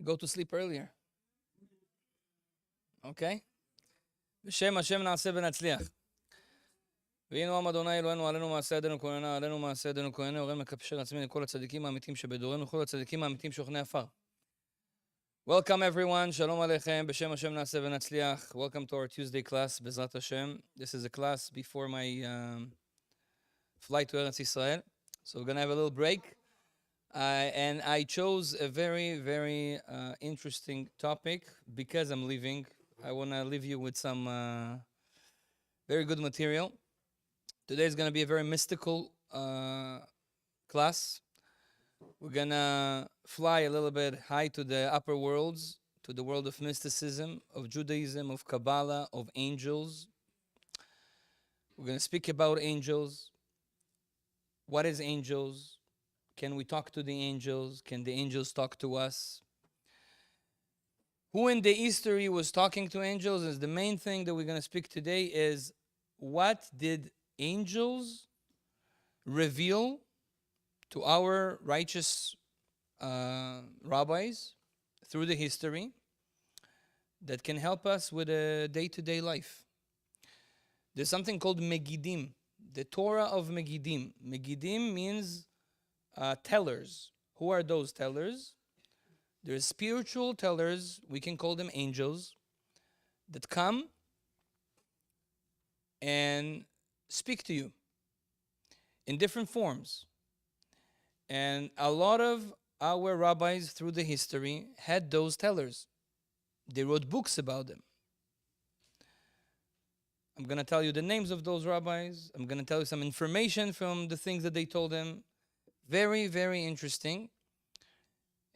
Go to sleep earlier. Okay? בשם השם נעשה ונצליח. והנה עם אדוני אלוהינו עלינו מעשה ידינו כהנה, עלינו מעשה ידינו כהנה, הורים מקשר עצמי לכל הצדיקים האמיתים שבדורנו, כל הצדיקים האמיתים שוכני עפר. Welcome everyone, Shalom Aleichem, B'Shem Hashem Naaseh V'Natzliach. Welcome to our Tuesday class, B'ezrat Hashem. This is a class before my flight to Eretz Israel. So we're going to have a little break. And I chose a very, very interesting topic because I'm leaving. I want to leave you with some very good material. Today is going to be a very mystical class. We're going to fly a little bit high to the upper worlds, to the world of mysticism, of Judaism, of Kabbalah, of angels. We're going to speak about angels. What is angels? Can we talk to the angels? Can the angels talk to us? Who in the history was talking to angels? Is the main thing that we're going to speak today is what did angels reveal to our righteous rabbis through the history that can help us with a day-to-day life. There's something called Megiddim, the Torah of Megiddim. Megiddim means tellers. Who are those tellers? There's spiritual tellers, we can call them angels, that come and speak to you in different forms. And a lot of our rabbis through the history had those tellers. They wrote books about them. I'm going to tell you the names of those rabbis. I'm going to tell you some information from the things that they told them. Very, very interesting.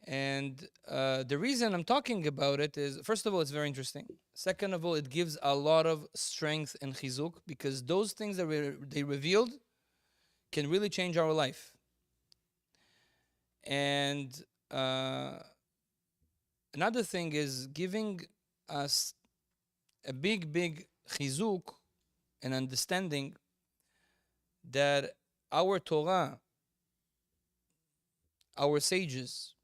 And the reason I'm talking about it is, first of all, it's very interesting. Second of all, it gives a lot of strength and chizuk, because those things that they revealed can really change our life. And another thing is giving us a big, big chizuk and understanding that our Torah, our sages,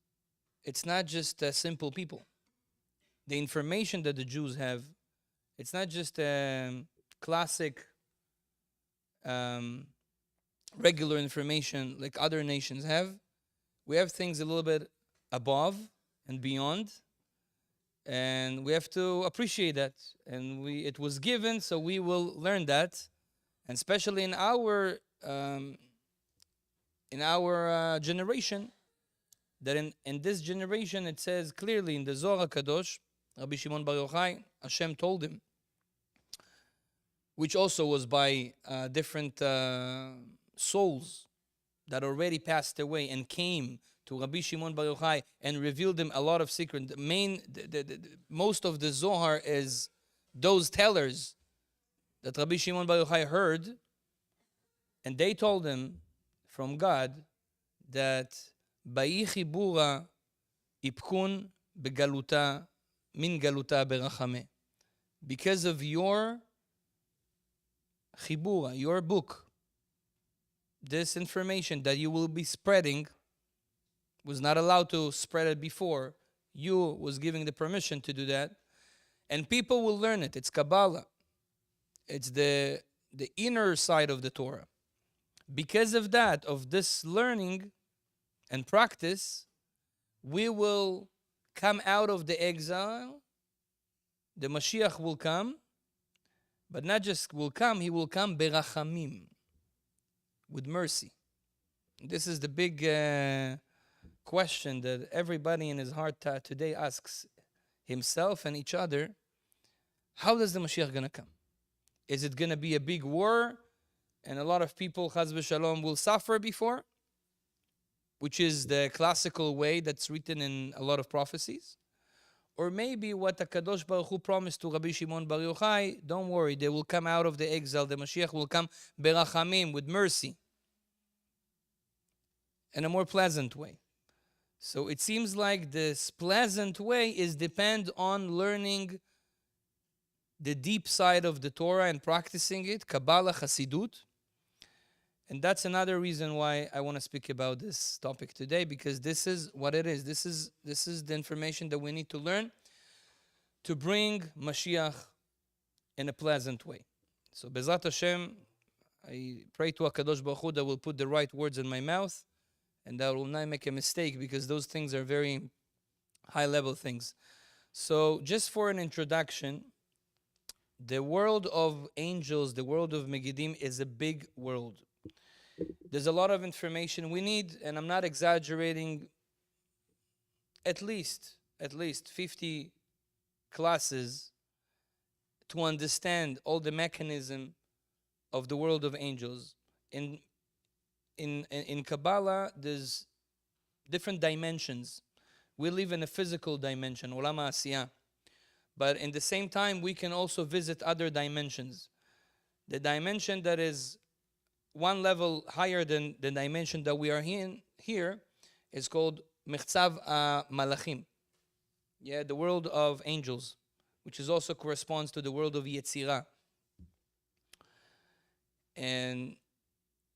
it's not just simple people. The information that the Jews have, it's not just classic, regular information like other nations have. We have things a little bit above and beyond, and we have to appreciate that. And it was given, so we will learn that. And especially in our generation, that in this generation, it says clearly in the Zohar Kadosh, Rabbi Shimon Bar Yochai, Hashem told him, which also was by different souls that already passed away and came to Rabbi Shimon Bar Yochai and revealed him a lot of secrets. Most of the Zohar is those tellers that Rabbi Shimon Bar Yochai heard, and they told him from God that Ba'i chibura ipkun begaluta min galuta berachame. Because of your chibura, your book, this information that you will be spreading, was not allowed to spread it before. You was giving the permission to do that. And people will learn it. It's Kabbalah. It's the inner side of the Torah. Because of that, of this learning and practice, we will come out of the exile. The Mashiach will come. But not just will come, he will come berachamim, with mercy. This is the big question that everybody in his heart today asks himself and each other. How is the Mashiach going to come? Is it going to be a big war and a lot of people, chaz v'shalom, will suffer before? Which is the classical way that's written in a lot of prophecies. Or maybe what the Kadosh Baruch Hu promised to Rabbi Shimon Bar Yochai, don't worry, they will come out of the exile, the Mashiach will come berachamim, with mercy, in a more pleasant way. So it seems like this pleasant way is depend on learning the deep side of the Torah and practicing it, Kabbalah, Hasidut. And that's another reason why I want to speak about this topic today, because this is what it is. This is the information that we need to learn to bring Mashiach in a pleasant way. So Bezat Hashem, I pray to HaKadosh Baruch Hu that will put the right words in my mouth and that I will not make a mistake, because those things are very high level things. So just for an introduction, the world of angels, the world of Megidim is a big world. There's a lot of information we need, and I'm not exaggerating, at least 50 classes to understand all the mechanism of the world of angels. In Kabbalah, there's different dimensions. We live in a physical dimension, Olam HaAsiyah. But in the same time, we can also visit other dimensions. The dimension that is one level higher than the dimension that we are in here is called Mechzav Malachim. Yeah, the world of angels, which is also corresponds to the world of Yetzirah. And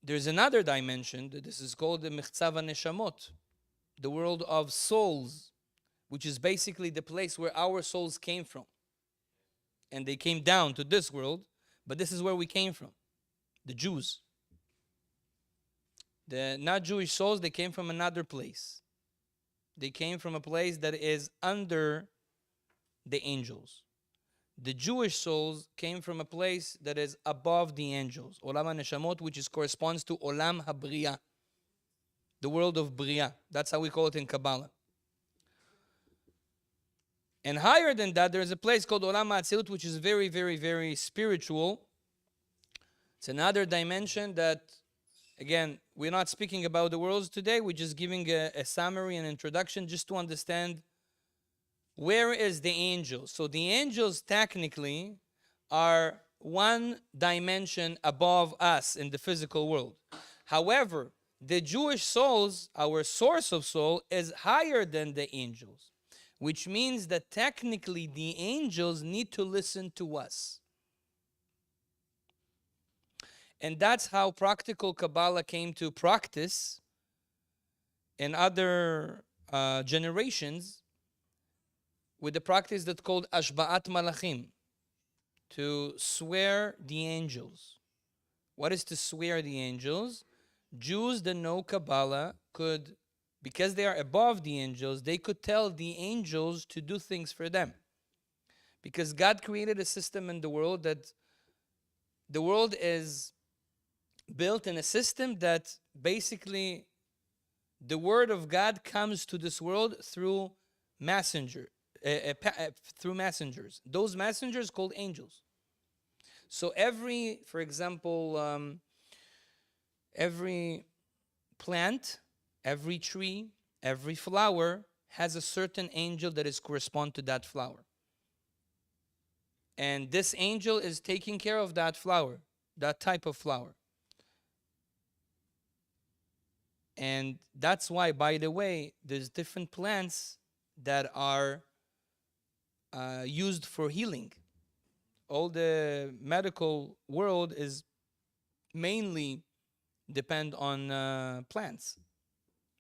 there's another dimension that this is called the Mechzav Neshamot, the world of souls, which is basically the place where our souls came from. And they came down to this world, but this is where we came from, the Jews. The not Jewish souls, they came from another place. They came from a place that is under the angels. The Jewish souls came from a place that is above the angels, Olam HaNeshamot, which corresponds to Olam HaBriya, the world of Briya. That's how we call it in Kabbalah. And higher than that, there is a place called Olam HaAtzilut, which is very, very, very spiritual. It's another dimension that, again, we're not speaking about the worlds today. We're just giving a summary and introduction just to understand where is the angels. So the angels technically are one dimension above us in the physical world. However, the Jewish souls, our source of soul, is higher than the angels, which means that technically the angels need to listen to us. And that's how practical Kabbalah came to practice in other generations, with the practice that's called Ashba'at Malachim, to swear the angels. What is to swear the angels? Jews that know Kabbalah could, because they are above the angels, they could tell the angels to do things for them. Because God created a system in the world that the world is built in a system that basically the word of God comes to this world through through messengers. Those messengers called angels. So for example, every plant, every tree, every flower has a certain angel that is correspond to that flower. And this angel is taking care of that flower, that type of flower. And that's why, by the way, there's different plants that are used for healing. All the medical world is mainly depend on plants.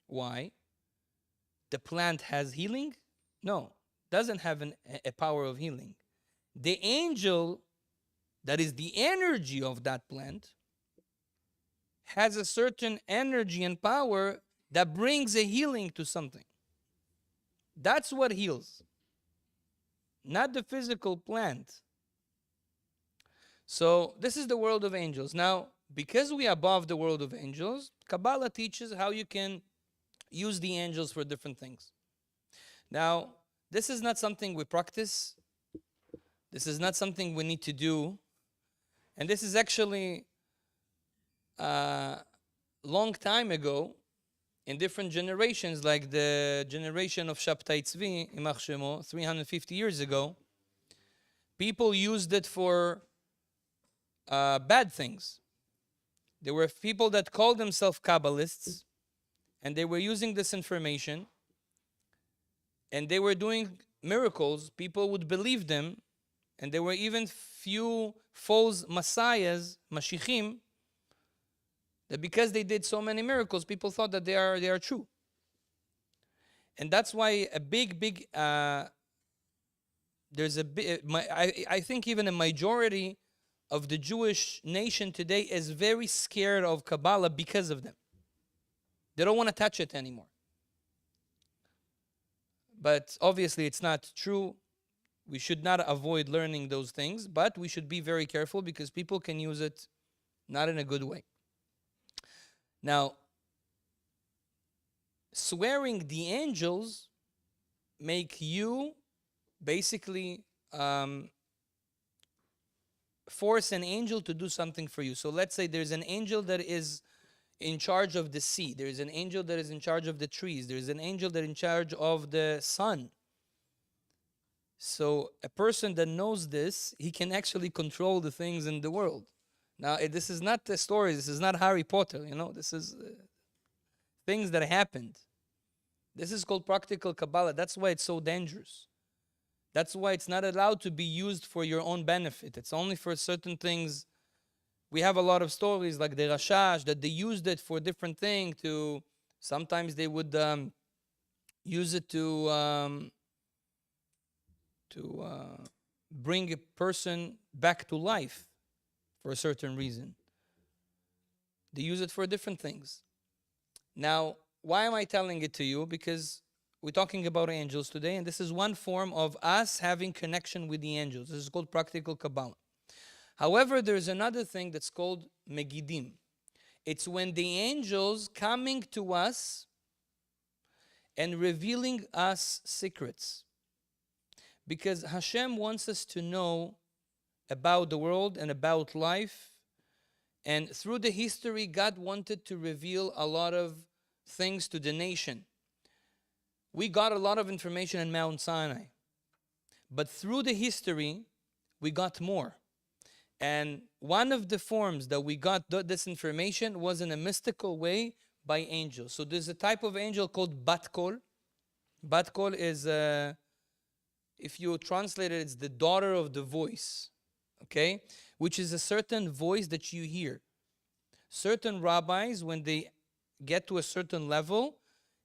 Why? The plant has healing? No, doesn't have a power of healing. The angel, that is the energy of that plant, has a certain energy and power that brings a healing to something. That's what heals, not the physical plant. So this is the world of angels. Now, because we are above the world of angels, Kabbalah teaches how you can use the angels for different things. Now, this is not something we practice. This is not something we need to do. And this is actually long time ago, in different generations, like the generation of Shabtai Tzvi, Imach Shemo, 350 years ago, people used it for bad things. There were people that called themselves Kabbalists, and they were using this information, and they were doing miracles. People would believe them, and there were even few false messiahs, Mashiachim, That because they did so many miracles, people thought that they are true. And that's why a big there's a big, I think even a majority of the Jewish nation today is very scared of Kabbalah because of them. They don't want to touch it anymore. But obviously it's not true. We should not avoid learning those things, but we should be very careful because people can use it not in a good way. Now, swearing the angels make you basically force an angel to do something for you. So let's say there's an angel that is in charge of the sea. There's an angel that is in charge of the trees. There's an angel that is in charge of the sun. So a person that knows this, he can actually control the things in the world. Now, this is not a story. This is not Harry Potter, This is things that happened. This is called practical Kabbalah. That's why it's so dangerous. That's why it's not allowed to be used for your own benefit. It's only for certain things. We have a lot of stories like the Rashash that they used it for different things. Sometimes they would use it to bring a person back to life for a certain reason. They use it for different things. Now, why am I telling it to you? Because we're talking about angels today, and this is one form of us having connection with the angels. This is called practical Kabbalah. However, there's another thing that's called Megidim. It's when the angels coming to us and revealing us secrets. Because Hashem wants us to know about the world and about life. And through the history, God wanted to reveal a lot of things to the nation. We got a lot of information in Mount Sinai. But through the history, we got more. And one of the forms that we got this information was in a mystical way by angels. So there's a type of angel called Bat Kol. Bat Kol is, if you translate it, it's the daughter of the voice. Okay? Which is a certain voice that you hear. Certain rabbis, when they get to a certain level,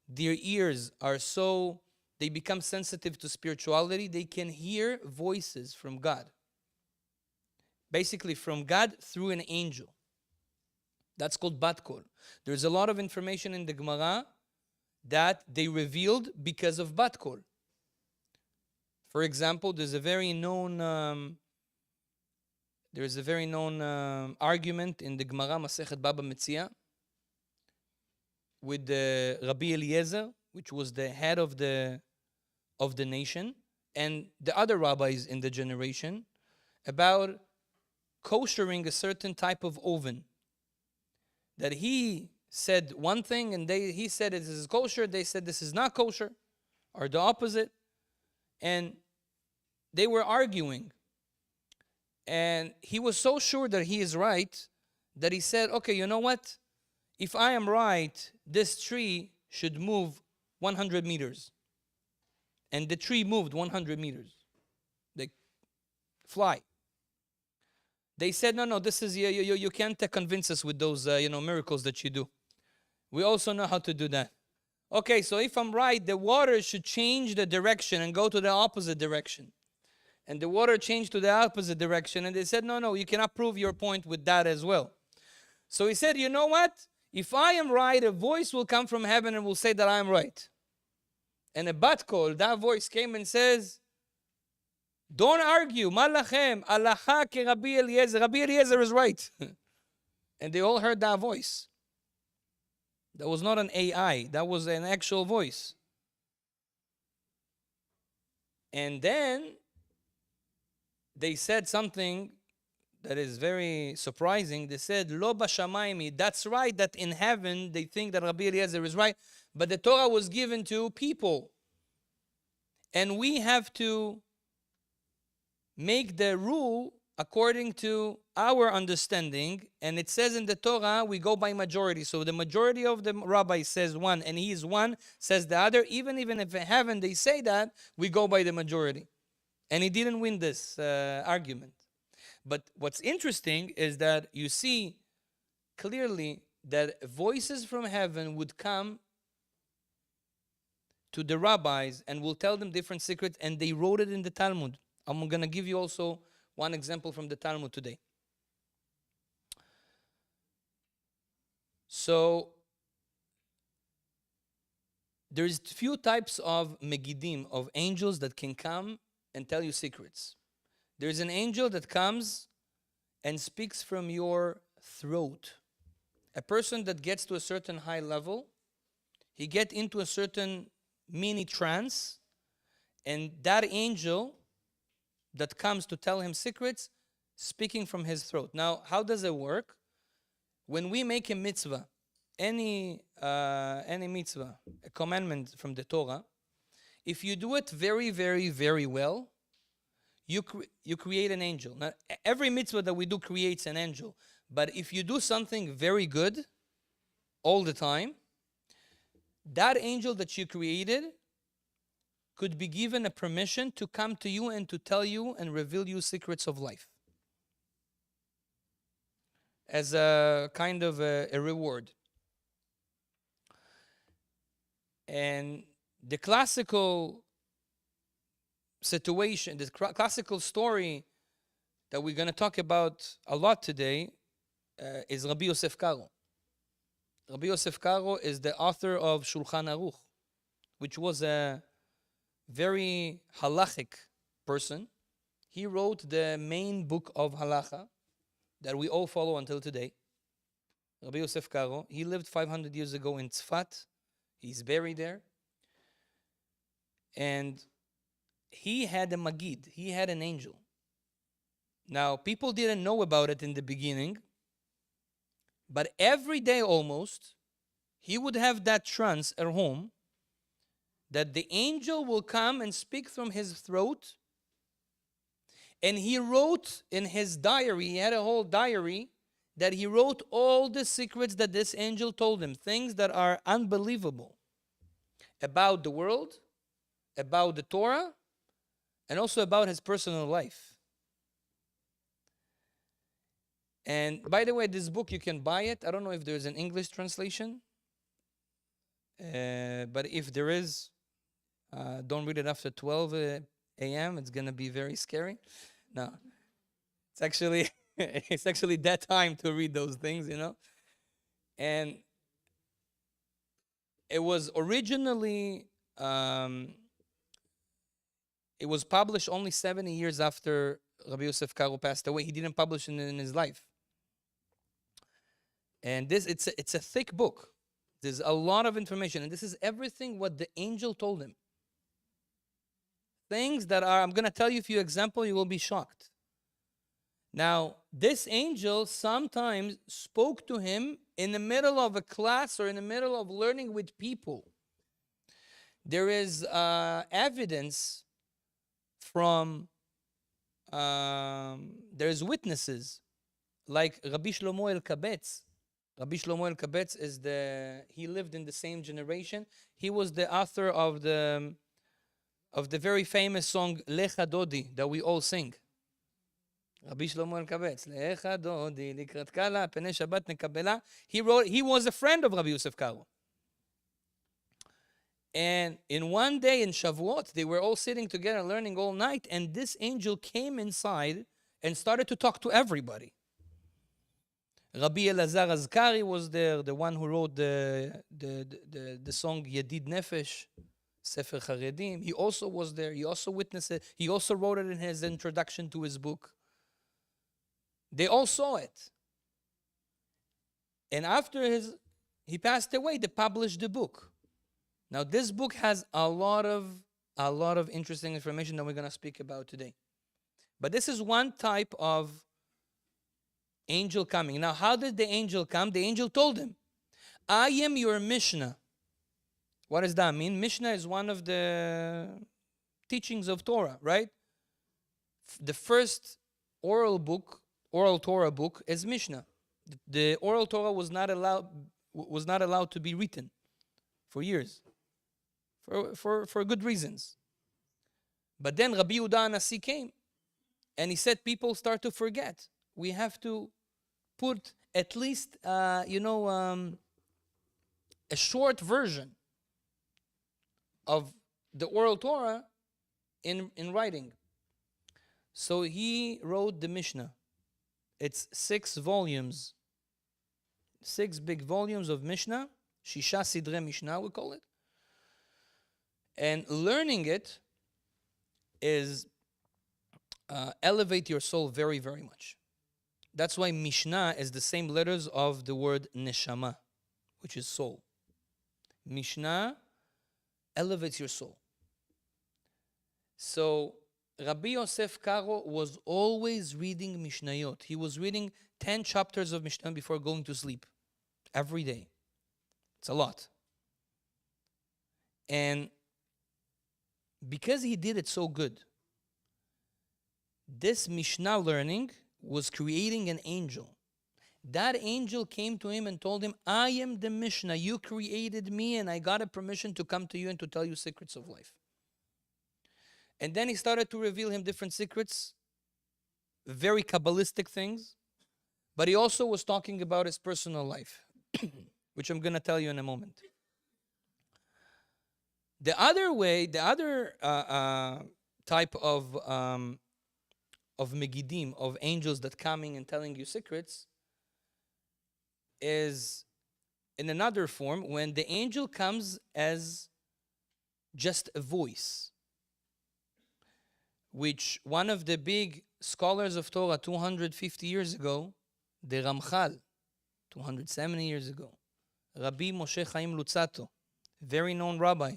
their ears are so, they become sensitive to spirituality, they can hear voices from God. Basically from God through an angel. That's called Bat Kol. There's a lot of information in the Gemara that they revealed because of Bat Kol. For example, there's a very known argument in the Gemara Masechet Baba Metzia with Rabbi Eliezer, which was the head of the nation, and the other rabbis in the generation about koshering a certain type of oven. That he said one thing and he said this is kosher, they said this is not kosher, or the opposite. And they were arguing. And he was so sure that he is right that he said, okay, you know what? If I am right, this tree should move 100 meters. And the tree moved 100 meters. They fly. They said, no, this is, you can't convince us with those, miracles that you do. We also know how to do that. Okay, so if I'm right, the water should change the direction and go to the opposite direction. And the water changed to the opposite direction. And they said, no, you cannot prove your point with that as well. So he said, you know what? If I am right, a voice will come from heaven and will say that I am right. And a Bat Kol, that voice came and says, don't argue. Malachem, Alacha ke Rabbi Eliezer. Rabbi Eliezer is right. And they all heard that voice. That was not an AI. That was an actual voice. And then they said something that is very surprising. They said, Lo bashamayim. That's right that in heaven they think that Rabbi Eliezer is right. But the Torah was given to people. And we have to make the rule according to our understanding. And it says in the Torah, we go by majority. So the majority of the rabbis says one, and he is one, says the other. Even if in heaven they say that, we go by the majority. And he didn't win this argument. But what's interesting is that you see clearly that voices from heaven would come to the rabbis and will tell them different secrets, and they wrote it in the Talmud. I'm going to give you also one example from the Talmud today. So there's few types of Megidim, of angels that can come and tell you secrets. There's an angel that comes and speaks from your throat. A person that gets to a certain high level, he gets into a certain mini trance, and that angel that comes to tell him secrets, speaking from his throat. Now, how does it work? When we make a mitzvah, any mitzvah, a commandment from the Torah, if you do it very, very, very well, you create an angel. Now, every mitzvah that we do creates an angel. But if you do something very good all the time, that angel that you created could be given a permission to come to you and to tell you and reveal you secrets of life as a kind of a reward. And the classical situation, the classical story that we're going to talk about a lot today is Rabbi Yosef Caro. Rabbi Yosef Caro is the author of Shulchan Aruch, which was a very halachic person. He wrote the main book of halacha that we all follow until today. Rabbi Yosef Caro, he lived 500 years ago in Tzfat. He's buried there. And he had a Magid. He had an angel. Now, people didn't know about it in the beginning, but every day almost, he would have that trance at home that the angel will come and speak from his throat. And he wrote in his diary, he had a whole diary, that he wrote all the secrets that this angel told him, things that are unbelievable about the world, about the Torah, and also about his personal life. And by the way, this book, you can buy it. I don't know if there's an English translation, but if there is, don't read it after 12 a.m. It's going to be very scary. No, it's actually it's actually that time to read those things, you know. And it was originally it was published only 70 years after Rabbi Yosef Caro passed away. He didn't publish it in his life. And this it's a thick book. There's a lot of information, and this is everything what the angel told him. Things that are, I'm going to tell you a few examples, you will be shocked. Now, this angel sometimes spoke to him in the middle of a class or in the middle of learning with people. There is evidence from, there's witnesses, like Rabbi Shlomo el-Kabetz. Rabbi Shlomo el-Kabetz he lived in the same generation. He was the author of the very famous song Lecha Dodi that we all sing. Rabbi Shlomo el-Kabetz, Lecha Dodi, Likrat Kala, Penei Shabbat Nekabela. He was a friend of Rabbi Yosef Caro. And in one day in Shavuot, they were all sitting together learning all night, and this angel came inside and started to talk to everybody. Rabbi Elazar Azkari was there, the one who wrote the song Yedid Nefesh, Sefer Charedim. He also was there. He also witnessed it. He also wrote it in his introduction to his book. They all saw it. And after he passed away, they published the book. Now, this book has a lot of interesting information that we're going to speak about today. But this is one type of angel coming. Now, how did the angel come? The angel told him, I am your Mishnah. What does that mean? Mishnah is one of the teachings of Torah, right? The first oral Torah book is Mishnah. The oral Torah was not allowed to be written for years, for good reasons. But then Rabbi Yehuda Anasi came, and he said people start to forget. We have to put at least, a short version of the oral Torah in writing. So he wrote the Mishnah. It's 6 volumes, 6 big volumes of Mishnah, Shisha Sidre Mishnah, we call it. And learning it is elevate your soul very, very much. That's why Mishnah is the same letters of the word neshama, which is soul. Mishnah elevates your soul. So Rabbi Yosef Caro was always reading Mishnayot. He was reading 10 chapters of Mishnah before going to sleep every day. It's a lot. And because he did it so good, this Mishnah learning was creating an angel. That angel came to him and told him, I am the Mishnah. You created me and I got a permission to come to you and to tell you secrets of life. And then he started to reveal him different secrets, very Kabbalistic things. But he also was talking about his personal life, which I'm going to tell you in a moment. The other way, the other type of Megidim, of angels that coming and telling you secrets, is in another form when the angel comes as just a voice, which one of the big scholars of Torah 250 years ago, the Ramchal, 270 years ago, Rabbi Moshe Chaim Luzzatto, very known rabbi.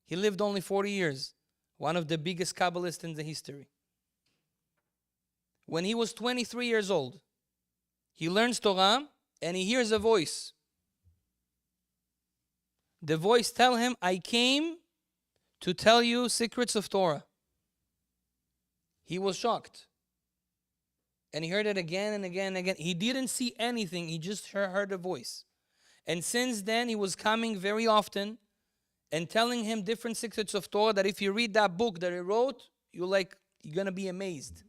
He lived only 40 years, one of the biggest Kabbalists in the history. When he was 23 years old, he learns Torah and he hears a voice. The voice tells him, I came to tell you secrets of Torah. He was shocked. And he heard it again and again and again. He didn't see anything. He just heard a voice. And since then, he was coming very often and telling him different secrets of Torah that if you read that book that he wrote, you're going to be amazed.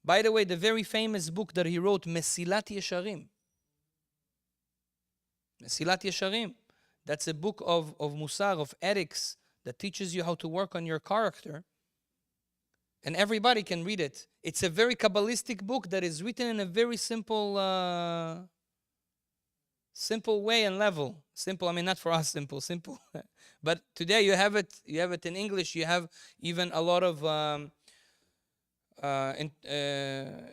By the way, the very famous book that he wrote, Mesilat Yesharim. Mesilat Yesharim. That's a book of Musar, of ethics, that teaches you how to work on your character. And everybody can read it. It's a very Kabbalistic book that is written in a very simple way and level. Simple, I mean, not for us, simple. But today you have it in English. You have even a lot of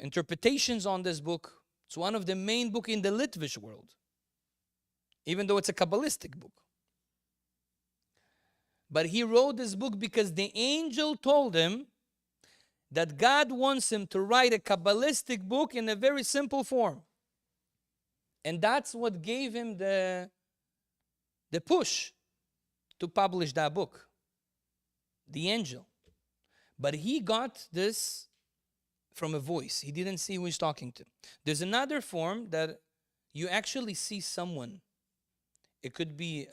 interpretations on this book. It's one of the main books in the Litvish world, even though it's a Kabbalistic book. But he wrote this book because the angel told him that God wants him to write a Kabbalistic book in a very simple form. And that's what gave him the push to publish that book, the angel. But he got this from a voice. He didn't see who he's talking to. There's another form that you actually see someone. It could be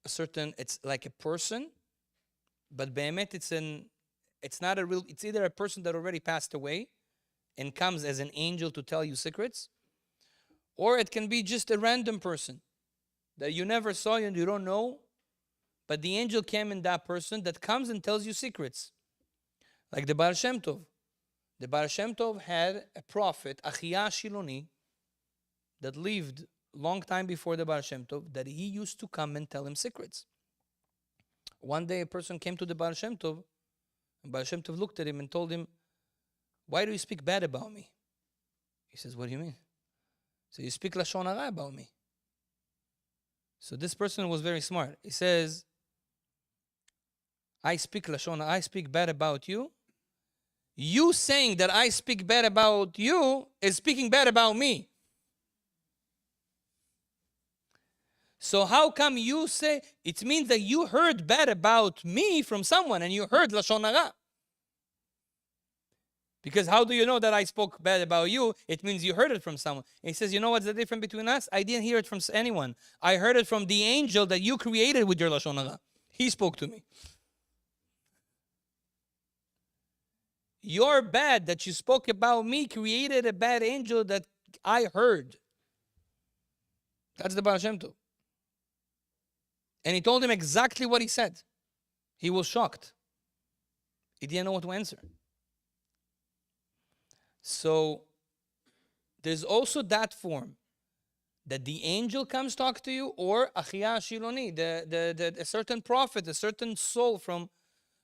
it's like a person, but be'emet it's not a real, it's either a person that already passed away and comes as an angel to tell you secrets, or it can be just a random person that you never saw and you don't know, but the angel came in that person that comes and tells you secrets. Like the Baal Shem Tov. The Baal Shem Tov had a prophet, Achia Shiloni, that lived long time before the Baal Shem Tov, that he used to come and tell him secrets. One day a person came to the Baal Shem Tov, and Baal Shem Tov looked at him and told him, why do you speak bad about me? He says, what do you mean? So you speak Lashon Hara about me. So this person was very smart. He says, I speak Lashon Hara, I speak bad about you. You saying that I speak bad about you is speaking bad about me. So how come you say, it means that you heard bad about me from someone and you heard Lashon Hara. Because how do you know that I spoke bad about you? It means you heard it from someone. And he says, you know what's the difference between us? I didn't hear it from anyone. I heard it from the angel that you created with your Lashon Hara. He spoke to me. Your bad that you spoke about me created a bad angel that I heard. That's the Baal Shem Tov. And he told him exactly what he said. He was shocked. He didn't know what to answer. So there's also that form that the angel comes talk to you, or Achia Shiloni, a certain prophet, a certain soul from,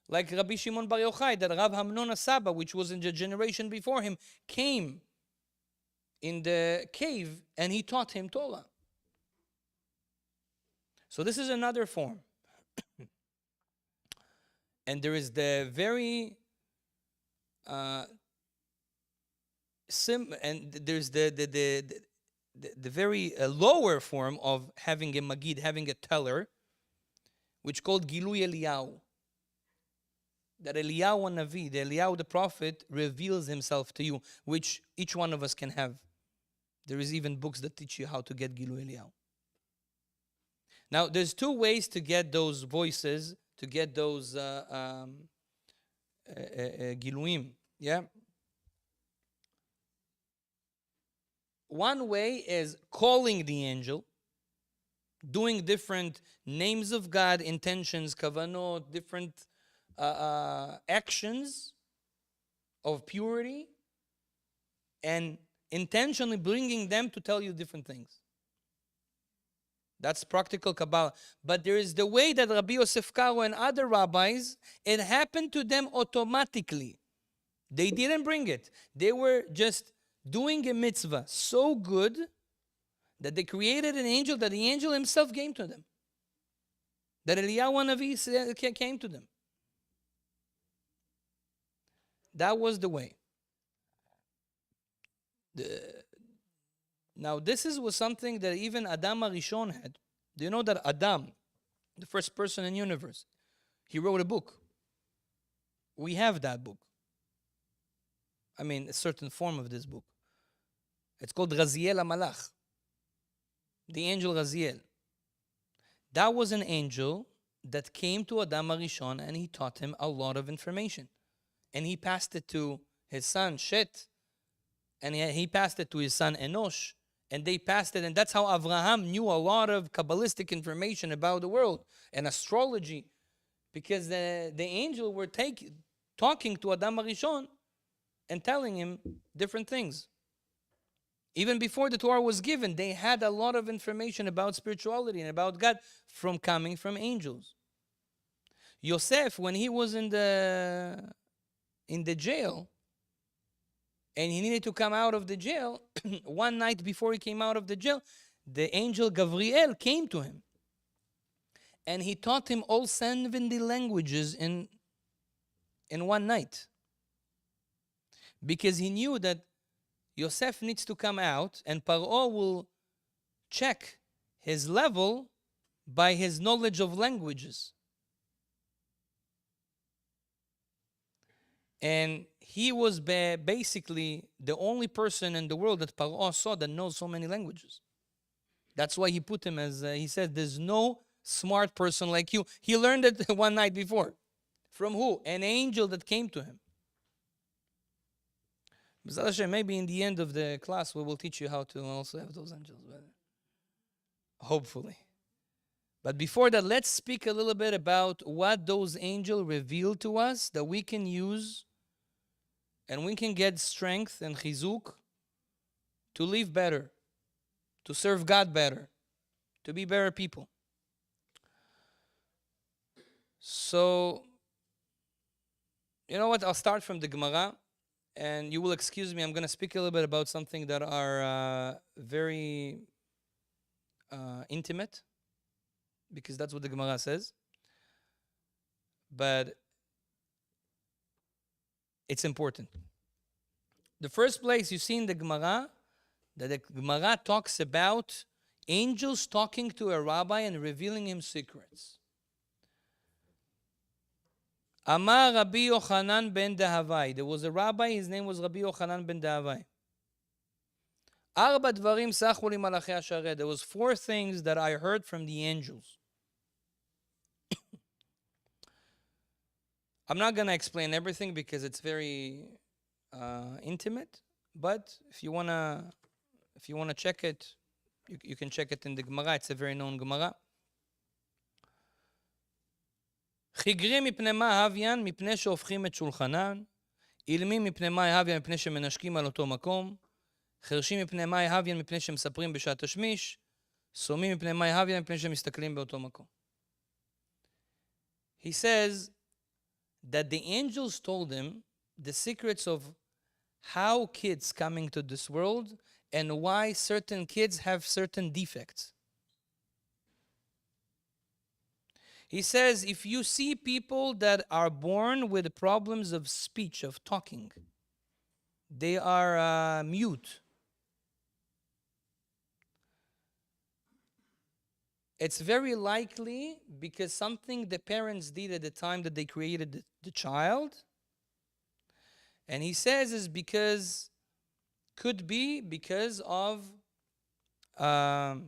like Rabbi Shimon Bar Yochai, that Rav Hamnon Saba, which was in the generation before him, came in the cave and he taught him Torah. So this is another form. And there is the very and there's the very lower form of having a magid, having a teller, which called Gilui Eliyahu. That Eliyahu Navi, the Eliyahu the prophet, reveals himself to you, which each one of us can have. There is even books that teach you how to get Gilui Eliyahu. Now, there's two ways to get those voices, to get those Giluim. Yeah. One way is calling the angel, doing different names of God, intentions, kavanot, different actions of purity, and intentionally bringing them to tell you different things. That's practical Kabbalah. But there is the way that Rabbi Yosef Caro and other rabbis, it happened to them automatically. They didn't bring it. They were just doing a mitzvah so good that they created an angel, that the angel himself came to them. That Eliyahu Navi came to them. That was the way. Now, this was something that even Adam HaRishon had. Do you know that Adam, the first person in the universe, he wrote a book? We have that book. I mean, a certain form of this book. It's called Raziel HaMalach, the angel Raziel. That was an angel that came to Adam HaRishon and he taught him a lot of information. And he passed it to his son, Shet, and he passed it to his son, Enosh, and they passed it. And that's how Avraham knew a lot of Kabbalistic information about the world and astrology, because the angel were talking to Adam HaRishon and telling him different things. Even before the Torah was given, they had a lot of information about spirituality and about God coming from angels. Yosef, when he was in the jail, and he needed to come out of the jail, one night before he came out of the jail, the angel Gabriel came to him. And he taught him all 70 languages in one night. Because he knew that Yosef needs to come out, and Paro will check his level by his knowledge of languages. And he was basically the only person in the world that Paro saw that knows so many languages. That's why he put him as, he said, there's no smart person like you. He learned it one night before. From who? An angel that came to him. Maybe in the end of the class we will teach you how to also have those angels. Hopefully. But before that, let's speak a little bit about what those angels reveal to us that we can use and we can get strength and chizuk to live better, to serve God better, to be better people. So, you know what? I'll start from the Gemara, and you will excuse me. I'm going to speak a little bit about something that are very intimate, because that's what the Gemara says. But it's important. The first place you see in the Gemara, that the Gemara talks about angels talking to a rabbi and revealing him secrets. Amar Rabbi Yochanan ben Dahavai. There was a rabbi, his name was Rabbi Yochanan ben Dahavai. Arba dvarim sachu li malachei hasharet. There was 4 things that I heard from the angels. I'm not going to explain everything because it's very intimate, but if you want to check it, you can check it in the Gemara. It's a very known Gemara. חיגרי מפני מה הוויין מפני שהופכים את שולחנן, אילמים מפני מה הוויין מפני שמנשקים על אותו מקום, חרשים מפני מה הוויין מפני שמספרים בשעת השמיש, סומים מפני מה הוויין מפני שמסתכלים באותו מקום. He says that the angels told him the secrets of how kids coming to this world and why certain kids have certain defects. He says, if you see people that are born with problems of speech, of talking, they are mute. It's very likely because something the parents did at the time that they created the child. And he says is could be because of a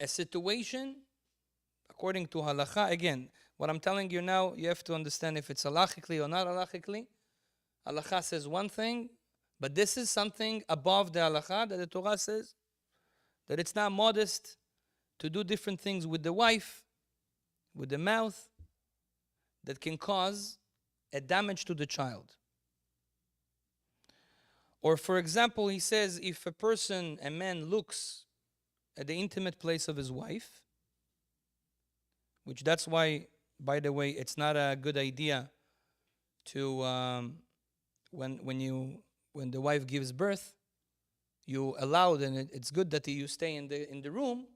situation according to halakha. Again, what I'm telling you now, you have to understand if it's halachically or not halachically. Halakha says one thing, but this is something above the halakha that the Torah says, that it's not modest to do different things with the wife, with the mouth, that can cause a damage to the child. Or for example, he says if a man looks at the intimate place of his wife, which that's why, by the way, it's not a good idea to when the wife gives birth, you allow, and it's good that you stay in the room,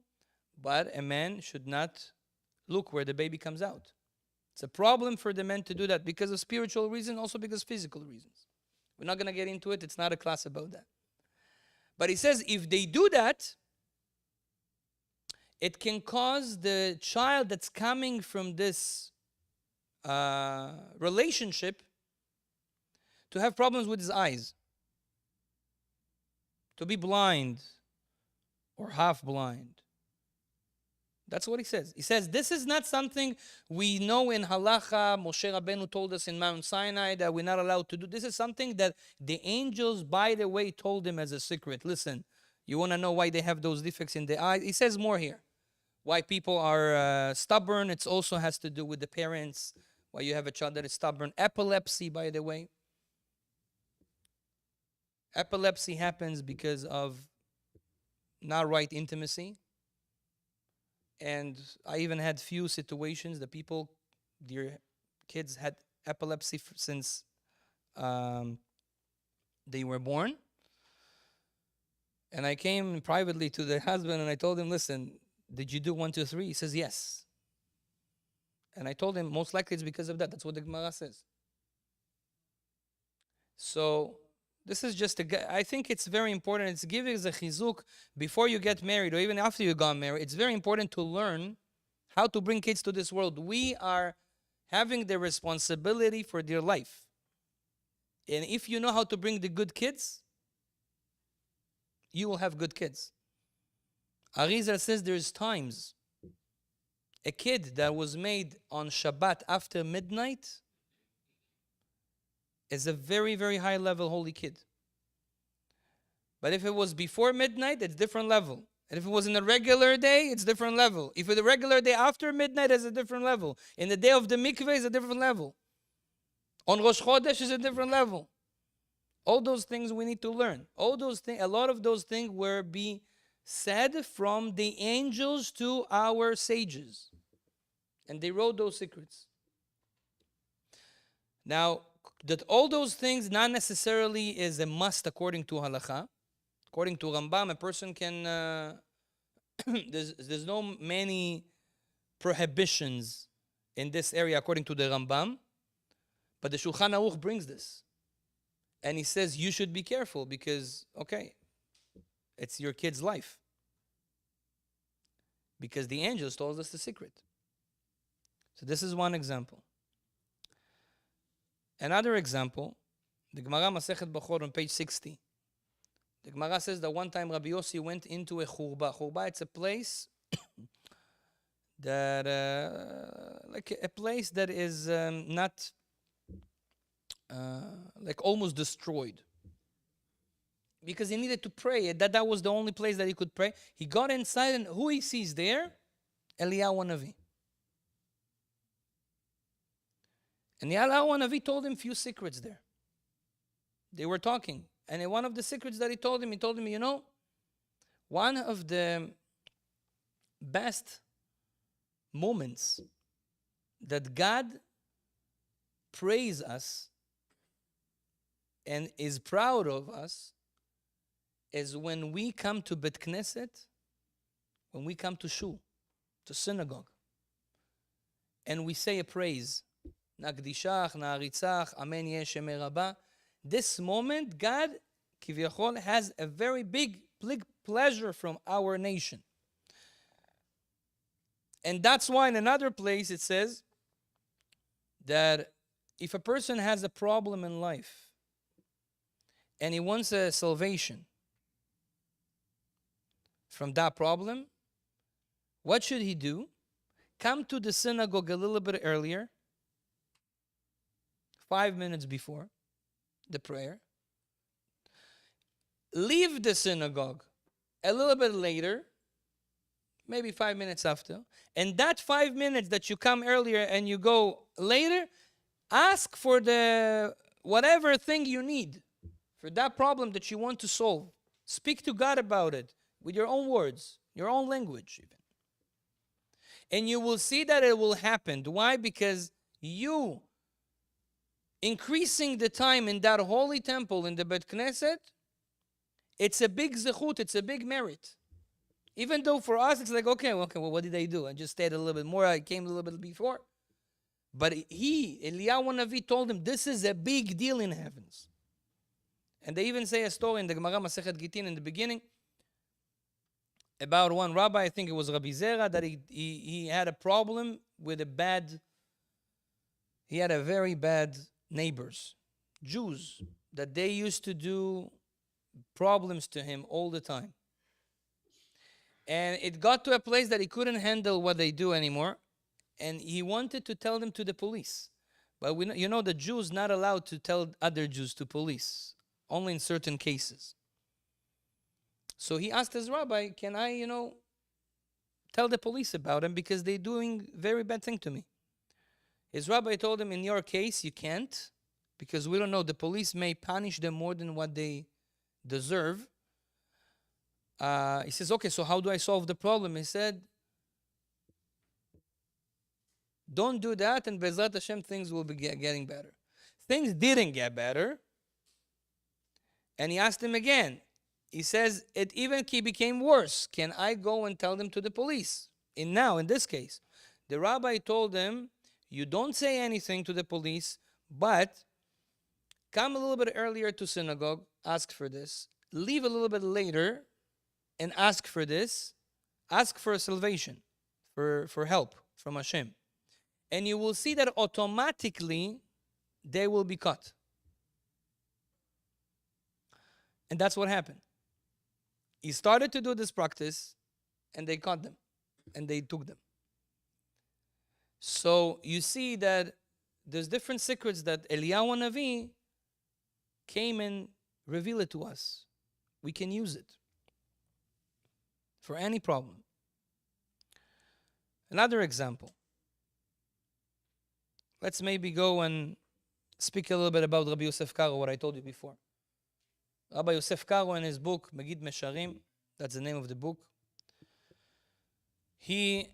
but a man should not look where the baby comes out. It's a problem for the men to do that because of spiritual reasons, also because of physical reasons. We're not going to get into it. It's not a class about that. But he says if they do that, it can cause the child that's coming from this relationship to have problems with his eyes, to be blind or half blind. That's what he says. He says this is not something we know in halacha. Moshe Rabbeinu told us in Mount Sinai that we're not allowed to do. This is something that the angels, by the way, told him as a secret. Listen, you want to know why they have those defects in the eyes? He says more here. Why people are stubborn, it also has to do with the parents. Why you have a child that is stubborn. Epilepsy, by the way. Epilepsy happens because of not right intimacy. And I even had few situations that their kids had epilepsy since they were born. And I came privately to the husband and I told him, listen, did you do 1, 2, 3? He says, yes. And I told him, most likely it's because of that. That's what the Gemara says. So this is just I think it's very important. It's giving us a chizuk before you get married or even after you got married. It's very important to learn how to bring kids to this world. We are having the responsibility for their life. And if you know how to bring the good kids, you will have good kids. Arizal says there's times a kid that was made on Shabbat after midnight is a very, very high level holy kid. But if it was before midnight, it's different level. And if it was in a regular day, it's different level. If it's a regular day after midnight, it's a different level. In the day of the mikveh, it's a different level. On Rosh Chodesh, is a different level. All those things we need to learn. All those things, a lot of those things were said from the angels to our sages. And they wrote those secrets. Now, that all those things not necessarily is a must according to halakha. According to Rambam, a person can, there's no many prohibitions in this area according to the Rambam. But the Shulchan Aruch brings this. And he says you should be careful because, okay, it's your kid's life. Because the angels told us the secret. So this is one example. Another example, the Gemara Masechet Bachor on page 60. The Gemara says that one time Rabbi Yossi went into a churba. Churba, it's a place that, like a place that is not like almost destroyed. Because he needed to pray. That was the only place that he could pray. He got inside, and who he sees there? Eliyahu Navi. And Eliyahu Navi told him a few secrets there. They were talking. And in one of the secrets that he told him, you know, one of the best moments that God praise us and is proud of us is when we come to Bet Knesset, when we come to shul, to synagogue, and we say a praise. Nagdishach, na'aritzach, amen yeh rabba. This moment, God, Kivyachol, has a very big pleasure from our nation. And that's why in another place it says that if a person has a problem in life and he wants a salvation from that problem, what should he do? Come to the synagogue a little bit earlier, 5 minutes before the prayer. Leave the synagogue a little bit later, maybe 5 minutes after. And that 5 minutes that you come earlier and you go later, ask for the whatever thing you need for that problem that you want to solve. Speak to God about it with your own words, your own language even. And you will see that it will happen. Why? Because you increasing the time in that holy temple in the Bet Knesset, it's a big zechut, it's a big merit. Even though for us it's like, okay, well, what did I do? I just stayed a little bit more, I came a little bit before. But Eliyahu Navi told him, this is a big deal in heavens. And they even say a story in the Gemara Masechet Gittin in the beginning about one rabbi, I think it was Rabbi Zera, that he had a problem with he had a very bad neighbors, Jews, that they used to do problems to him all the time. And it got to a place that he couldn't handle what they do anymore, and he wanted to tell them to the police. But you know the Jews not allowed to tell other Jews to police, only in certain cases. So he asked his rabbi, can I, tell the police about him because they're doing very bad thing to me? His rabbi told him, in your case, you can't, because we don't know, the police may punish them more than what they deserve. He says, okay, so how do I solve the problem? He said, don't do that, and Bezrat Hashem, things will be getting better. Things didn't get better. And he asked him again. He says, it even became worse. Can I go and tell them to the police? In this case, the rabbi told him, you don't say anything to the police, but come a little bit earlier to synagogue, ask for this. Leave a little bit later and ask for this. Ask for a salvation, for help from Hashem. And you will see that automatically they will be caught. And that's what happened. He started to do this practice, and they caught them, and they took them. So you see that there's different secrets that Eliyahu Navi came and revealed it to us. We can use it for any problem. Another example. Let's maybe go and speak a little bit about Rabbi Yosef Caro, what I told you before. Rabbi Yosef Caro, in his book, Megid Mesharim, that's the name of the book, he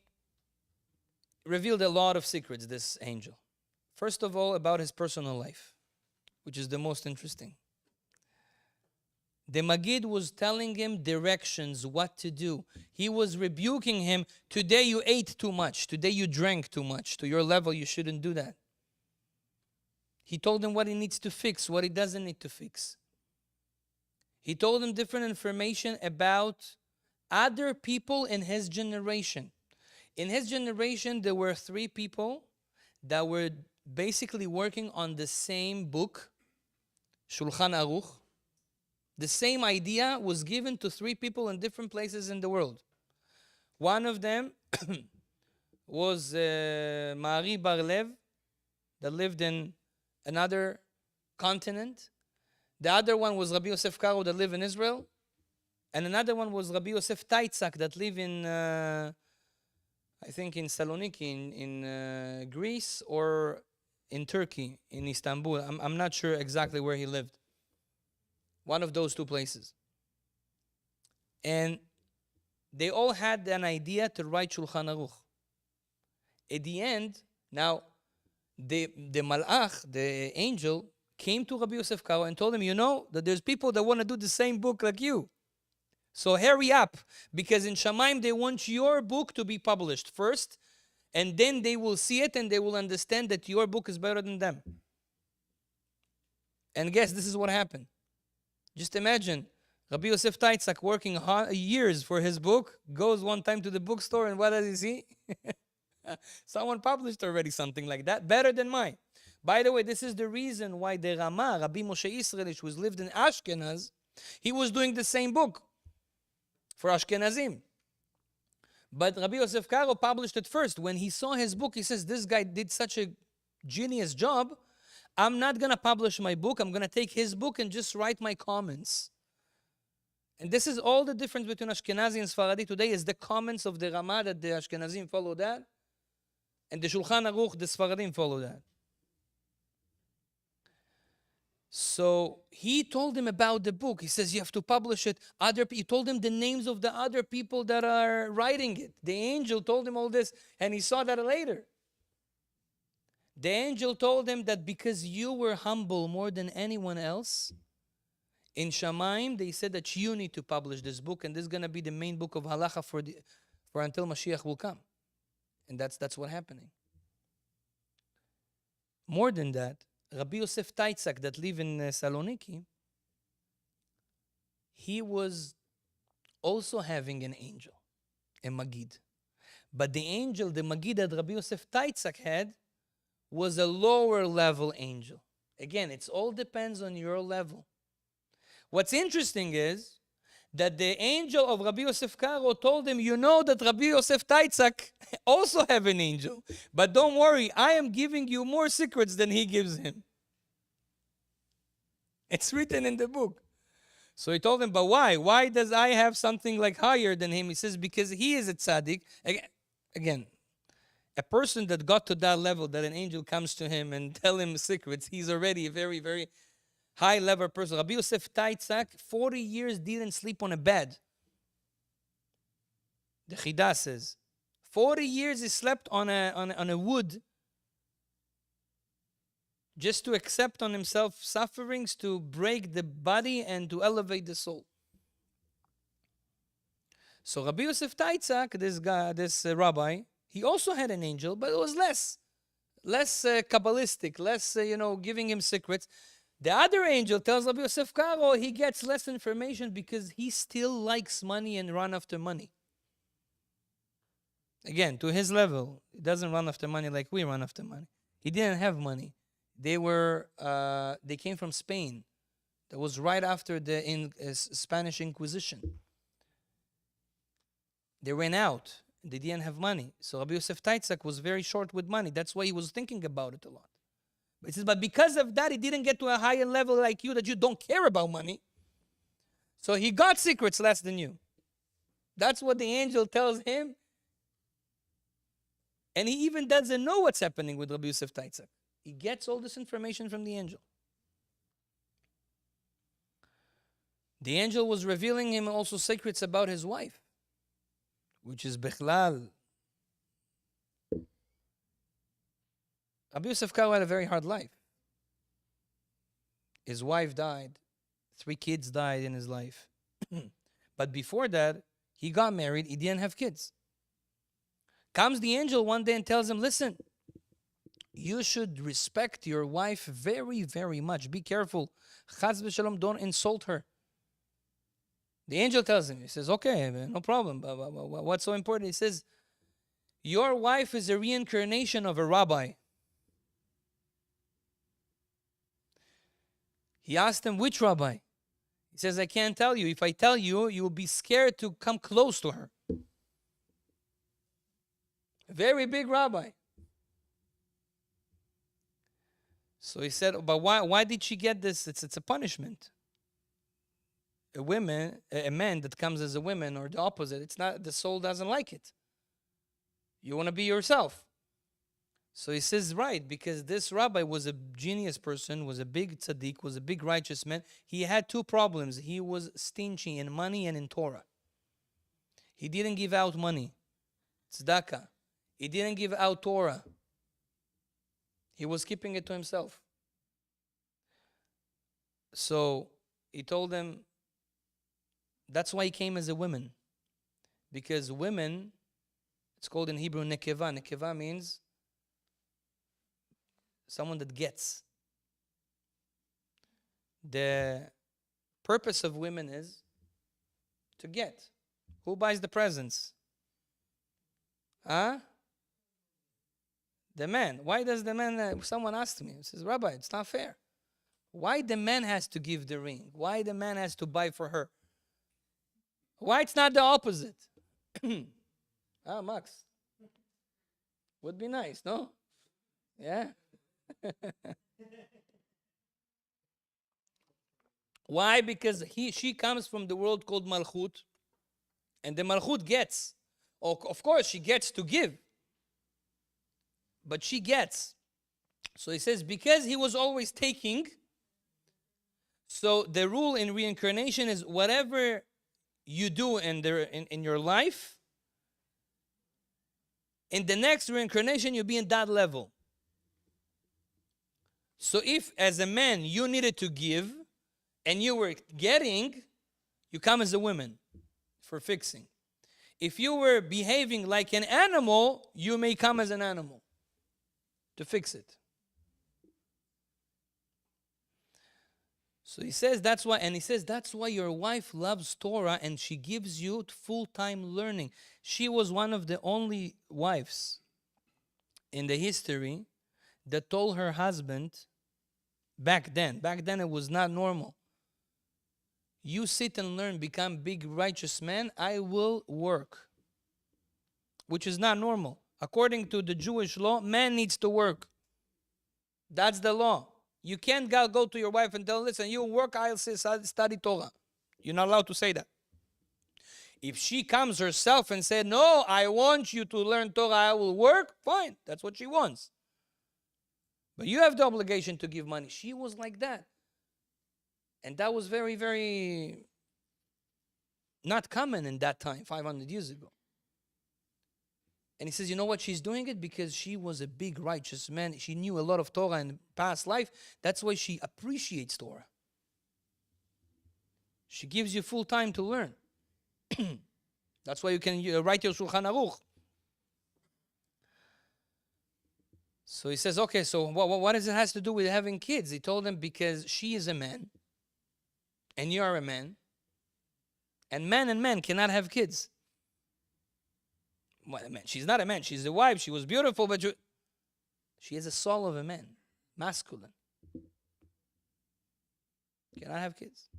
revealed a lot of secrets, this angel. First of all, about his personal life, which is the most interesting. The Magid was telling him directions, what to do. He was rebuking him, today you ate too much, today you drank too much, to your level you shouldn't do that. He told him what he needs to fix, what he doesn't need to fix. He told him different information about other people in his generation. In his generation, there were 3 people that were basically working on the same book, Shulchan Aruch. The same idea was given to 3 people in different places in the world. One of them was Ma'ari Bar-Lev, that lived in another continent. The other one was Rabbi Yosef Caro that lived in Israel. And another one was Rabbi Yosef Taitzak that lived in, I think in Saloniki, in Greece, or in Turkey, in Istanbul. I'm not sure exactly where he lived. One of those two places. And they all had an idea to write Shulchan Aruch. At the end, now, the Malach, the angel, came to Rabbi Yosef Caro and told him, you know, that there's people that want to do the same book like you. So hurry up, because in Shamayim they want your book to be published first, and then they will see it and they will understand that your book is better than them. And guess this is what happened. Just imagine, Rabbi Yosef Taitzak working years for his book, goes one time to the bookstore, and what does he see? Someone published already something like that, better than mine. By the way, this is the reason why the Rama, Rabbi Moshe Israelish, who lived in Ashkenaz, he was doing the same book for Ashkenazim. But Rabbi Yosef Caro published it first. When he saw his book, he says, this guy did such a genius job, I'm not going to publish my book. I'm going to take his book and just write my comments. And this is all the difference between Ashkenazi and Sfaradi today, is the comments of the Rama that the Ashkenazim follow that, and the Shulchan Aruch, the Sfaradim follow that. So he told him about the book. He says, you have to publish it. He told him the names of the other people that are writing it. The angel told him all this, and he saw that later. The angel told him that because you were humble more than anyone else, in Shamayim, they said that you need to publish this book, and this is going to be the main book of halacha for until Mashiach will come. And that's what's happening. More than that, Rabbi Yosef Taitzak that lived in Saloniki, he was also having an angel, a Magid. But the angel, the Magid that Rabbi Yosef Taitzak had, was a lower level angel. Again, it all depends on your level. What's interesting is that the angel of Rabbi Yosef Caro told him, you know that Rabbi Yosef Taitzak also have an angel, but don't worry, I am giving you more secrets than he gives him. It's written in the book. So he told him, but why? Why does I have something like higher than him? He says, because he is a tzaddik. Again, a person that got to that level that an angel comes to him and tell him secrets, he's already a very, very high level person. Rabbi Yosef Taitzak, 40 years didn't sleep on a bed. The Chidah says, 40 years he slept on a wood just to accept on himself sufferings, to break the body and to elevate the soul. So Rabbi Yosef Taitzak, this rabbi, he also had an angel, but it was less Kabbalistic, less, giving him secrets. The other angel tells Rabbi Yosef Caro he gets less information because he still likes money and run after money. Again, to his level, he doesn't run after money like we run after money. He didn't have money. They came from Spain. That was right after the Spanish Inquisition. They ran out. They didn't have money. So Rabbi Yosef Taitzak was very short with money. That's why he was thinking about it a lot. But he says, but because of that, he didn't get to a higher level like you, that you don't care about money. So he got secrets less than you. That's what the angel tells him. And he even doesn't know what's happening with Rabbi Yosef Taitzak. He gets all this information from the angel. The angel was revealing him also secrets about his wife, which is Bechlal. Rabbi Yosef Caro had a very hard life. His wife died. 3 kids died in his life. But before that, he got married. He didn't have kids. Comes the angel one day and tells him, listen, you should respect your wife very, very much. Be careful. Chaz v'shalom, don't insult her. The angel tells him, he says, okay, no problem. But what's so important? He says, your wife is a reincarnation of a rabbi. He asked him, which rabbi? He says, I can't tell you. If I tell you, you will be scared to come close to her. A very big rabbi. So he said, but why did she get this? It's a punishment. A man that comes as a woman or the opposite, it's not, the soul doesn't like it. You want to be yourself. So he says, right, because this rabbi was a genius person, was a big tzaddik, was a big righteous man. He had two problems. He was stingy in money and in Torah. He didn't give out money, tzedakah. He didn't give out Torah. He was keeping it to himself. So he told them, that's why he came as a woman. Because women, it's called in Hebrew nekeva. Nekeva means someone that gets. The purpose of women is to get. Who buys the presents? Huh? The man. Why does the man, someone asked me, he says, Rabbi, it's not fair. Why the man has to give the ring? Why the man has to buy for her? Why it's not the opposite? Max. Would be nice, no? Yeah. Why? Because she comes from the world called Malchut, and the Malchut gets. Of course, she gets to give, but she gets. So he says, because he was always taking, so the rule in reincarnation is whatever you do in your life, in the next reincarnation, you'll be in that level. So if, as a man, you needed to give, and you were getting, you come as a woman for fixing. If you were behaving like an animal, you may come as an animal to fix it. So he says that's why your wife loves Torah and she gives you full-time learning. She was one of the only wives in the history that told her husband back then it was not normal. You sit and learn, become big righteous man, I will work. Which is not normal. According to the Jewish law, man needs to work. That's the law. You can't go to your wife and tell her, listen, you work, I'll study Torah. You're not allowed to say that. If she comes herself and said, no, I want you to learn Torah, I will work, fine. That's what she wants. But you have the obligation to give money. She was like that. And that was very, very not common in that time, 500 years ago. And he says, you know what? She's doing it because she was a big righteous man. She knew a lot of Torah in past life. That's why she appreciates Torah. She gives you full time to learn. That's why you can write your Shulchan Aruch. So he says, okay, so what does it has to do with having kids? He told them, because she is a man, and you are a man, and man cannot have kids. What a man? She's not a man. She's a wife. She was beautiful, but she has a soul of a man, masculine. Cannot have kids.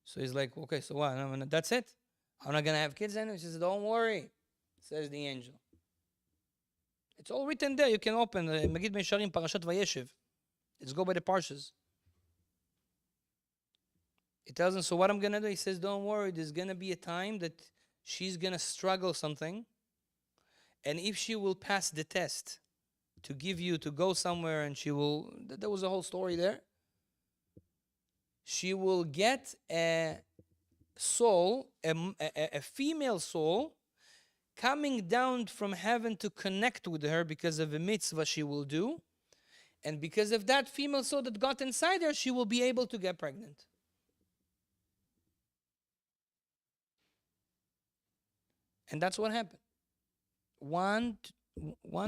So he's like, okay, so what? That's it? I'm not going to have kids anyway? She says, don't worry, says the angel. It's all written there. You can open Magid Ben Sharim, Parashat Vayeshev. Let's go by the Parshas. It tells him, so what I'm going to do? He says, don't worry, there's going to be a time that she's going to struggle something. And if she will pass the test to give you, to go somewhere, and she will, there was a whole story there. She will get a soul, a female soul, coming down from heaven to connect with her because of a mitzvah she will do. And because of that female soul that got inside her, she will be able to get pregnant. And that's what happened. One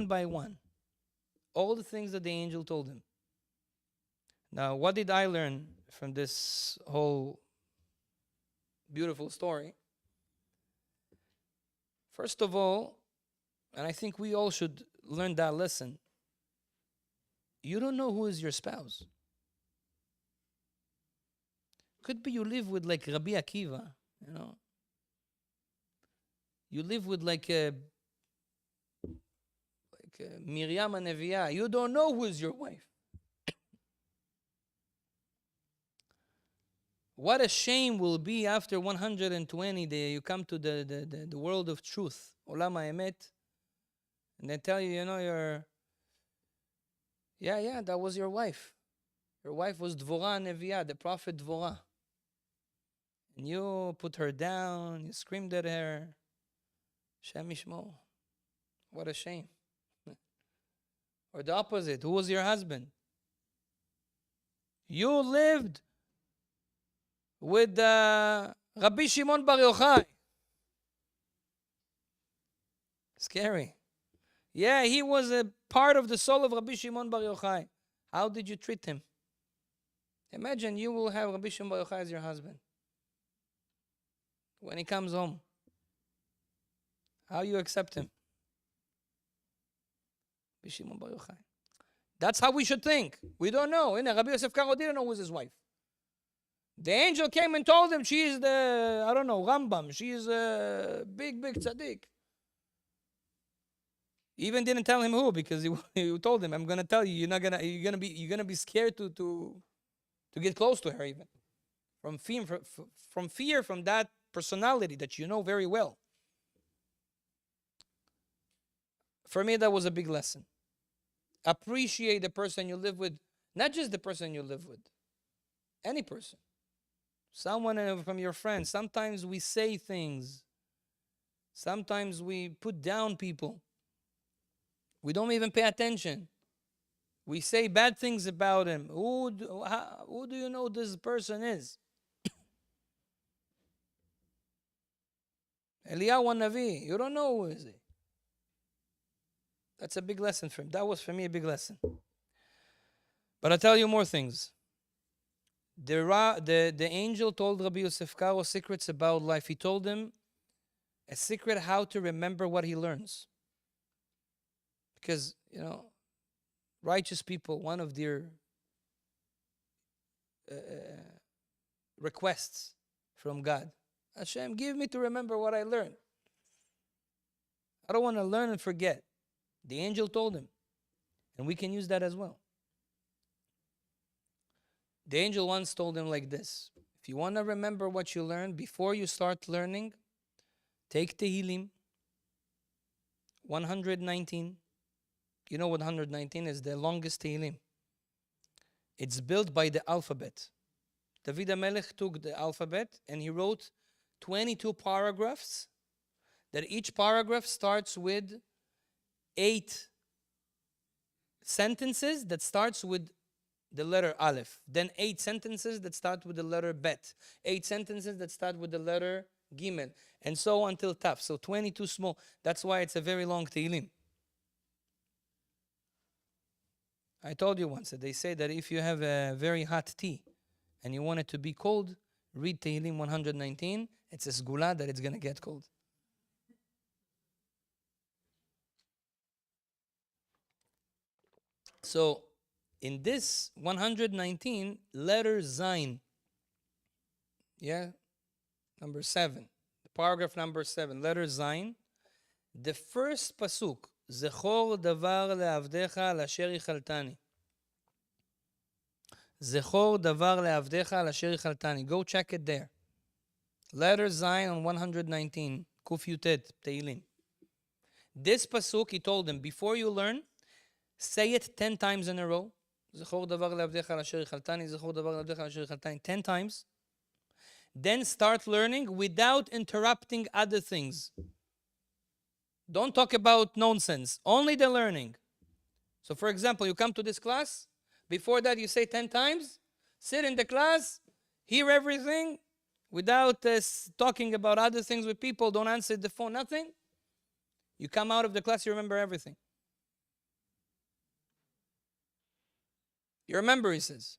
by one. All the things that the angel told him. Now, what did I learn from this whole beautiful story? First of all, and I think we all should learn that lesson, you don't know who is your spouse. Could be you live with like Rabbi Akiva, you know. You live with like Miriam and Neviah. You don't know who is your wife. What a shame will be after 120 that you come to the world of truth, Olam HaEmet, and they tell you, that was your wife. Your wife was Dvorah Neviah, the prophet Dvorah. And you put her down, you screamed at her. Shem Yishmo. What a shame. Or the opposite, who was your husband? You lived with Rabbi Shimon Bar Yochai. Scary. Yeah, he was a part of the soul of Rabbi Shimon Bar Yochai. How did you treat him? Imagine you will have Rabbi Shimon Bar Yochai as your husband. When he comes home, how you accept him? Rabbi Shimon Bar Yochai. That's how we should think. We don't know. Rabbi Yosef Caro didn't know who was his wife. The angel came and told him she is the, Rambam. She is a big tzaddik. He even didn't tell him who, because he told him, I'm gonna tell you, you're gonna be scared to get close to her, even from fear from that personality that you know very well. For me, that was a big lesson. Appreciate the person you live with, not just the person you live with, any person. Someone from your friends. Sometimes we say things. Sometimes we put down people. We don't even pay attention. We say bad things about him. Who do you know this person is? Eliyahu Navi. You don't know who is he. That's a big lesson for him. That was for me a big lesson. But I'll tell you more things. The angel told Rabbi Yosef Caro secrets about life. He told him a secret how to remember what he learns. Because, righteous people, one of their requests from God, Hashem, give me to remember what I learned. I don't want to learn and forget. The angel told him. And we can use that as well. The angel once told him like this: if you want to remember what you learned, before you start learning, take Tehillim 119. You know what 119 is? The longest Tehillim. It's built by the alphabet. David HaMelech took the alphabet and he wrote 22 paragraphs, that each paragraph starts with 8 sentences that starts with the letter Aleph. Then 8 sentences that start with the letter Bet. 8 sentences that start with the letter Gimel. And so on until Taf. So 22 small. That's why it's a very long Tehillim. I told you once that they say that if you have a very hot tea and you want it to be cold, read Tehillim 119. It's a sgula that it's going to get cold. So, in this 119, letter Zayin, number 7, paragraph number 7, letter Zayin, the first pasuk, Zechor davar le'avdecha l'asher yichaltani. Zechor davar le'avdecha l'asher yichaltani. Go check it there. Letter Zayin on 119, Kuf Yutet, Tehillim. This pasuk, he told them, before you learn, say it 10 times in a row. 10 times. Then start learning without interrupting other things. Don't talk about nonsense. Only the learning. So for example, you come to this class. Before that you say 10 times. Sit in the class. Hear everything. Without talking about other things with people. Don't answer the phone. Nothing. You come out of the class, you remember everything. You remember, he says.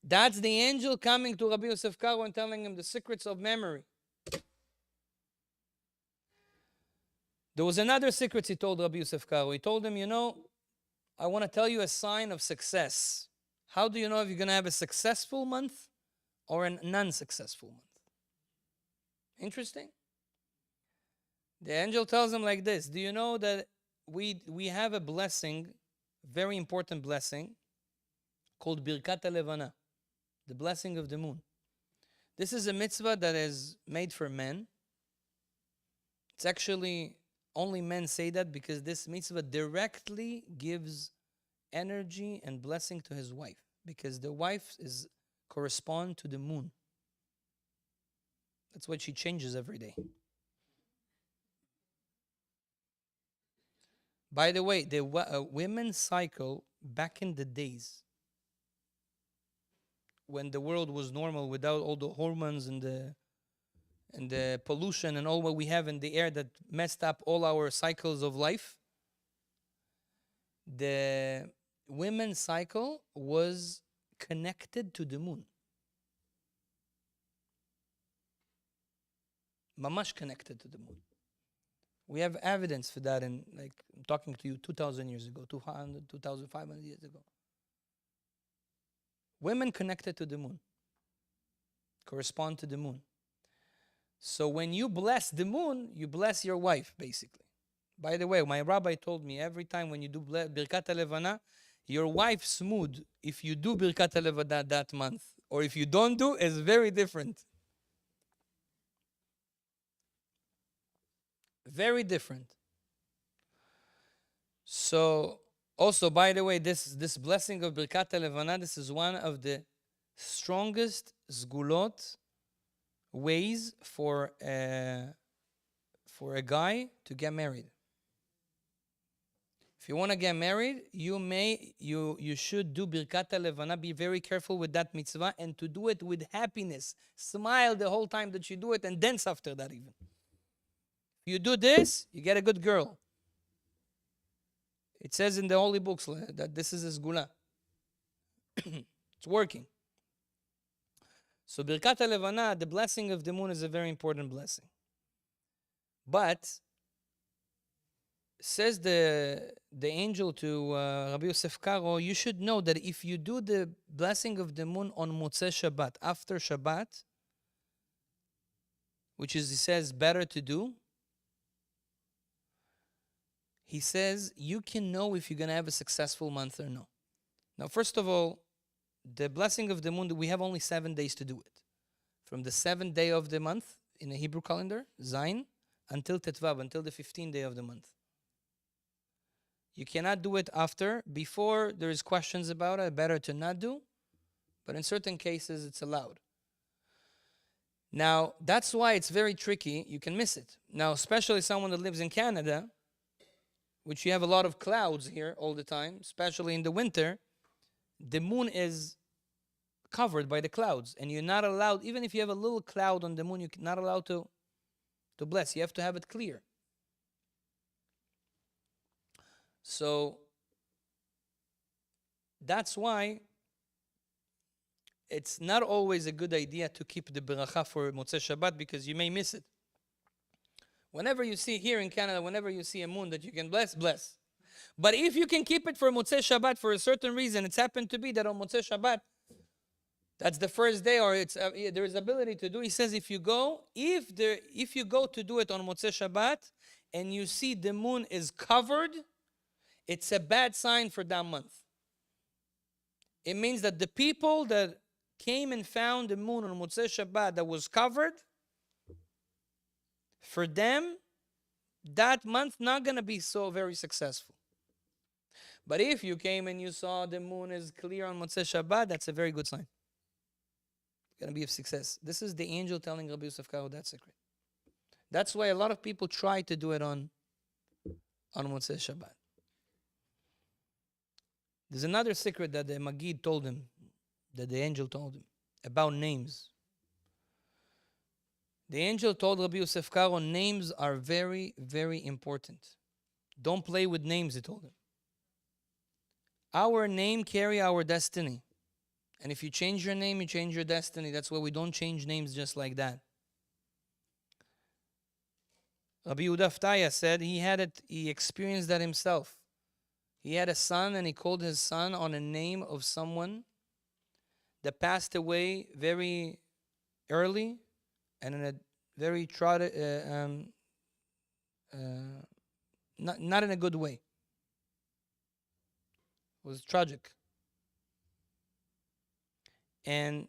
That's the angel coming to Rabbi Yosef Caro and telling him the secrets of memory. There was another secret he told Rabbi Yosef Caro. He told him, I want to tell you a sign of success. How do you know if you're going to have a successful month or a non-successful month? Interesting. The angel tells him like this. Do you know that we have a blessing, very important blessing, called Birkat HaLevana, the blessing of the moon. This is a mitzvah that is made for men. It's actually only men say that because this mitzvah directly gives energy and blessing to his wife, because the wife is correspond to the moon. That's what she changes every day. By the way, the women's cycle back in the days when the world was normal without all the hormones and the pollution and all what we have in the air that messed up all our cycles of life, the women's cycle was connected to the moon. Mamash connected to the moon. We have evidence for that in, like, I'm talking to you 2,000 years ago, 200, 2,500 years ago. Women connected to the moon, correspond to the moon. So when you bless the moon, you bless your wife, basically. By the way, my rabbi told me every time when you do Birkat HaLevana, your wife's mood, if you do Birkat HaLevana that month, or if you don't do, is very different. Very different. So, also, by the way, this blessing of Birkat HaLevana, this is one of the strongest zgulot ways for a guy to get married. If you want to get married, you should do Birkat HaLevana. Be very careful with that mitzvah and to do it with happiness. Smile the whole time that you do it and dance after that even. If you do this, you get a good girl. It says in the holy books that this is a sgula. It's working. So Birkat HaLevana, the blessing of the moon, is a very important blessing. But says the angel to Rabbi Yosef Caro, you should know that if you do the blessing of the moon on Motzei Shabbat, after Shabbat, which is, he says, better to do, he says, you can know if you're going to have a successful month or no. Now, first of all, the blessing of the moon, we have only 7 days to do it. From the 7th day of the month in the Hebrew calendar, Zayin, until Tetvav, until the 15th day of the month. You cannot do it after. Before, there is questions about it, better to not do. But in certain cases, it's allowed. Now, that's why it's very tricky. You can miss it. Now, especially someone that lives in Canada, which you have a lot of clouds here all the time, especially in the winter, the moon is covered by the clouds. And you're not allowed, even if you have a little cloud on the moon, you're not allowed to bless. You have to have it clear. So that's why it's not always a good idea to keep the beracha for Motzei Shabbat, because you may miss it. Whenever you see here in Canada, whenever you see a moon that you can bless, bless. But if you can keep it for Motzei Shabbat for a certain reason, it's happened to be that on Motzei Shabbat, that's the first day, or it's there is ability to do. He says if you go to do it on Motzei Shabbat and you see the moon is covered, it's a bad sign for that month. It means that the people that came and found the moon on Motzei Shabbat that was covered, for them, that month not going to be so very successful. But if you came and you saw the moon is clear on Motzei Shabbat, that's a very good sign. It's going to be a success. This is the angel telling Rabbi Yosef Caro that secret. That's why a lot of people try to do it on Motzei Shabbat. There's another secret that the Magid told him, that the angel told him, about names. The angel told Rabbi Yosef Caro, names are very, very important. Don't play with names, he told him. Our name carry our destiny. And if you change your name, you change your destiny. That's why we don't change names just like that. Rabbi Yehuda Ftaya said he experienced that himself. He had a son and he called his son on a name of someone that passed away very early and in a very not in a good way. It was tragic. And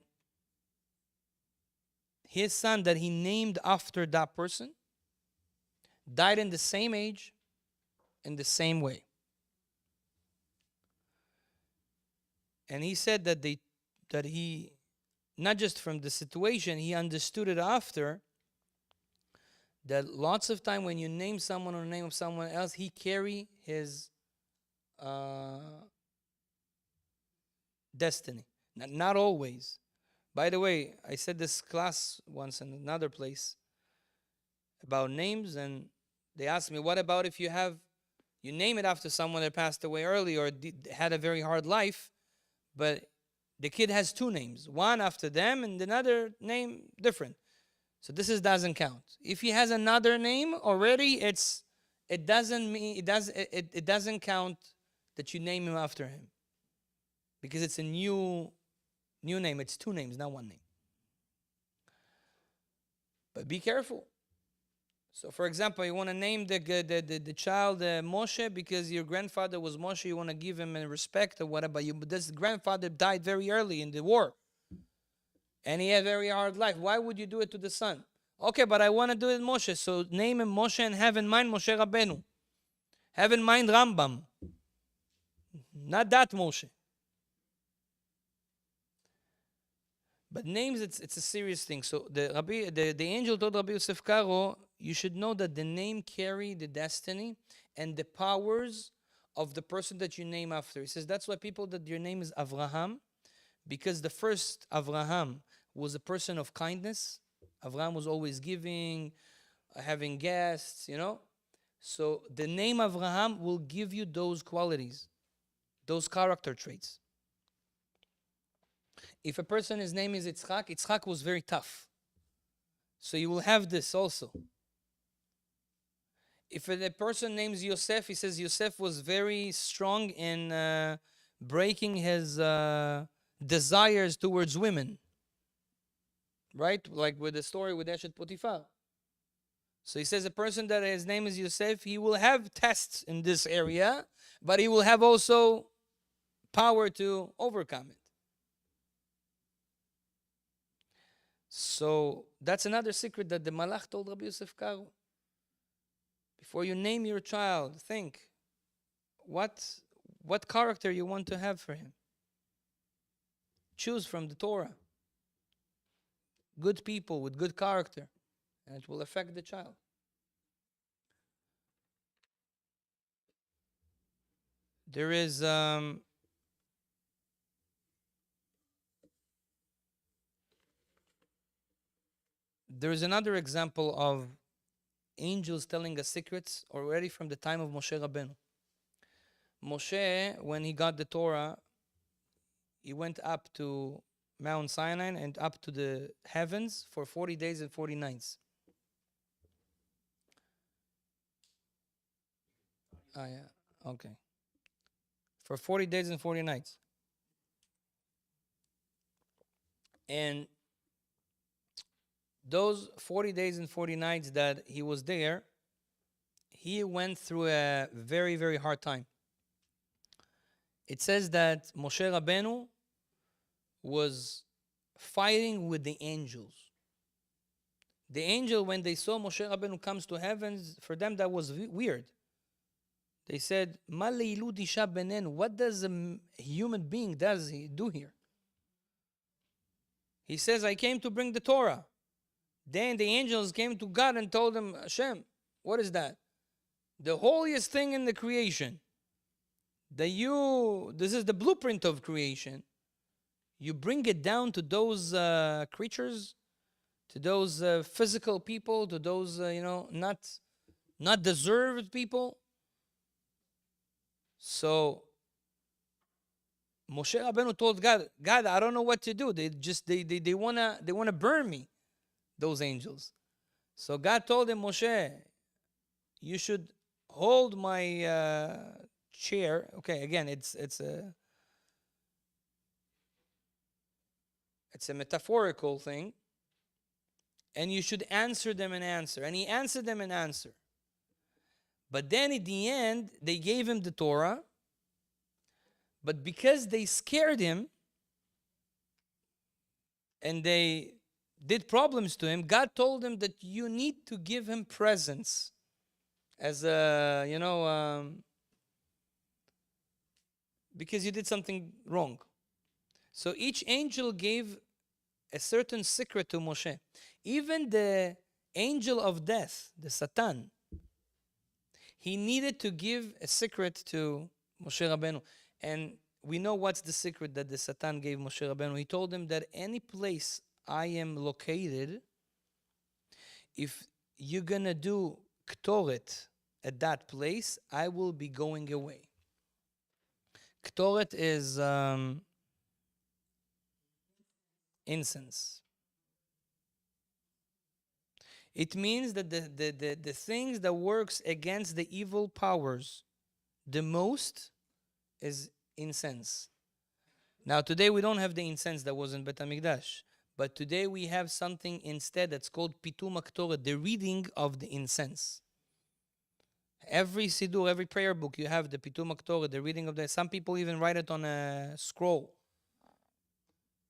his son that he named after that person died in the same age, in the same way. And he said that he, not just from the situation, he understood it after, that lots of time when you name someone or the name of someone else, he carry his destiny. Not always. By the way, I said this class once in another place about names, and they asked me, what about if you name it after someone that passed away early or had a very hard life, but the kid has two names, one after them and another name different. So this doesn't count. If he has another name already, it doesn't count that you name him after him, because it's a new name. It's two names, not one name. But be careful. So, for example, you want to name the child Moshe because your grandfather was Moshe. You want to give him respect or whatever. But this grandfather died very early in the war, and he had a very hard life. Why would you do it to the son? Okay, but I want to do it Moshe. So name him Moshe and have in mind Moshe Rabbeinu. Have in mind Rambam. Not that Moshe. But names, it's a serious thing. So the angel told Rabbi Yosef Caro, you should know that the name carry the destiny and the powers of the person that you name after. He says that's why people that your name is Avraham, because the first Avraham was a person of kindness. Avraham was always giving, having guests, So the name Avraham will give you those qualities, those character traits. If a person, his name is Yitzchak was very tough. So you will have this also. If a person names Yosef, he says Yosef was very strong in breaking his desires towards women. Right? Like with the story with Eshet Potiphar. So he says a person that his name is Yosef, he will have tests in this area, but he will have also power to overcome it. So that's another secret that the Malach told Rabbi Yosef Caro. Before you name your child, think what character you want to have for him. Choose from the Torah. Good people with good character, and it will affect the child. There is another example of angels telling us secrets already from the time of Moshe Rabbeinu. Moshe, when he got the Torah, he went up to Mount Sinai and up to the heavens for 40 days and 40 nights. Ah, yeah, okay. For 40 days and 40 nights. And those 40 days and 40 nights that he was there, he went through a very, very hard time. It says that Moshe Rabbeinu was fighting with the angels. The angel, when they saw Moshe Rabbeinu comes to heavens, for them that was weird. They said, "Ma leilud isha benen?" What does a human being do here? He says, "I came to bring the Torah." Then the angels came to God and told him, "Hashem, what is that? The holiest thing in the creation. This is the blueprint of creation. You bring it down to those creatures, to those physical people, to those not deserved people." So Moshe Rabbeinu told God, I don't know what to do. They wanna burn me, those angels. So God told him, Moshe, you should hold my chair. Okay, again, it's a metaphorical thing. And you should answer them and answer. And he answered them and answered. But then at the end, they gave him the Torah. But because they scared him, and they did problems to him, God told him that you need to give him presents as a, because you did something wrong. So each angel gave a certain secret to Moshe. Even the angel of death, the Satan, he needed to give a secret to Moshe Rabbeinu. And we know what's the secret that the Satan gave Moshe Rabbeinu. He told him that any place I am located, if you're going to do Ktoret at that place, I will be going away. Ktoret is incense. It means that the things that works against the evil powers the most is incense. Now today we don't have the incense that was in Bet HaMikdash, but today we have something instead that's called Pitum HaKtoret, the reading of the incense. Every Siddur, every prayer book, you have the Pitum HaKtoret, the reading of the. Some people even write it on a scroll.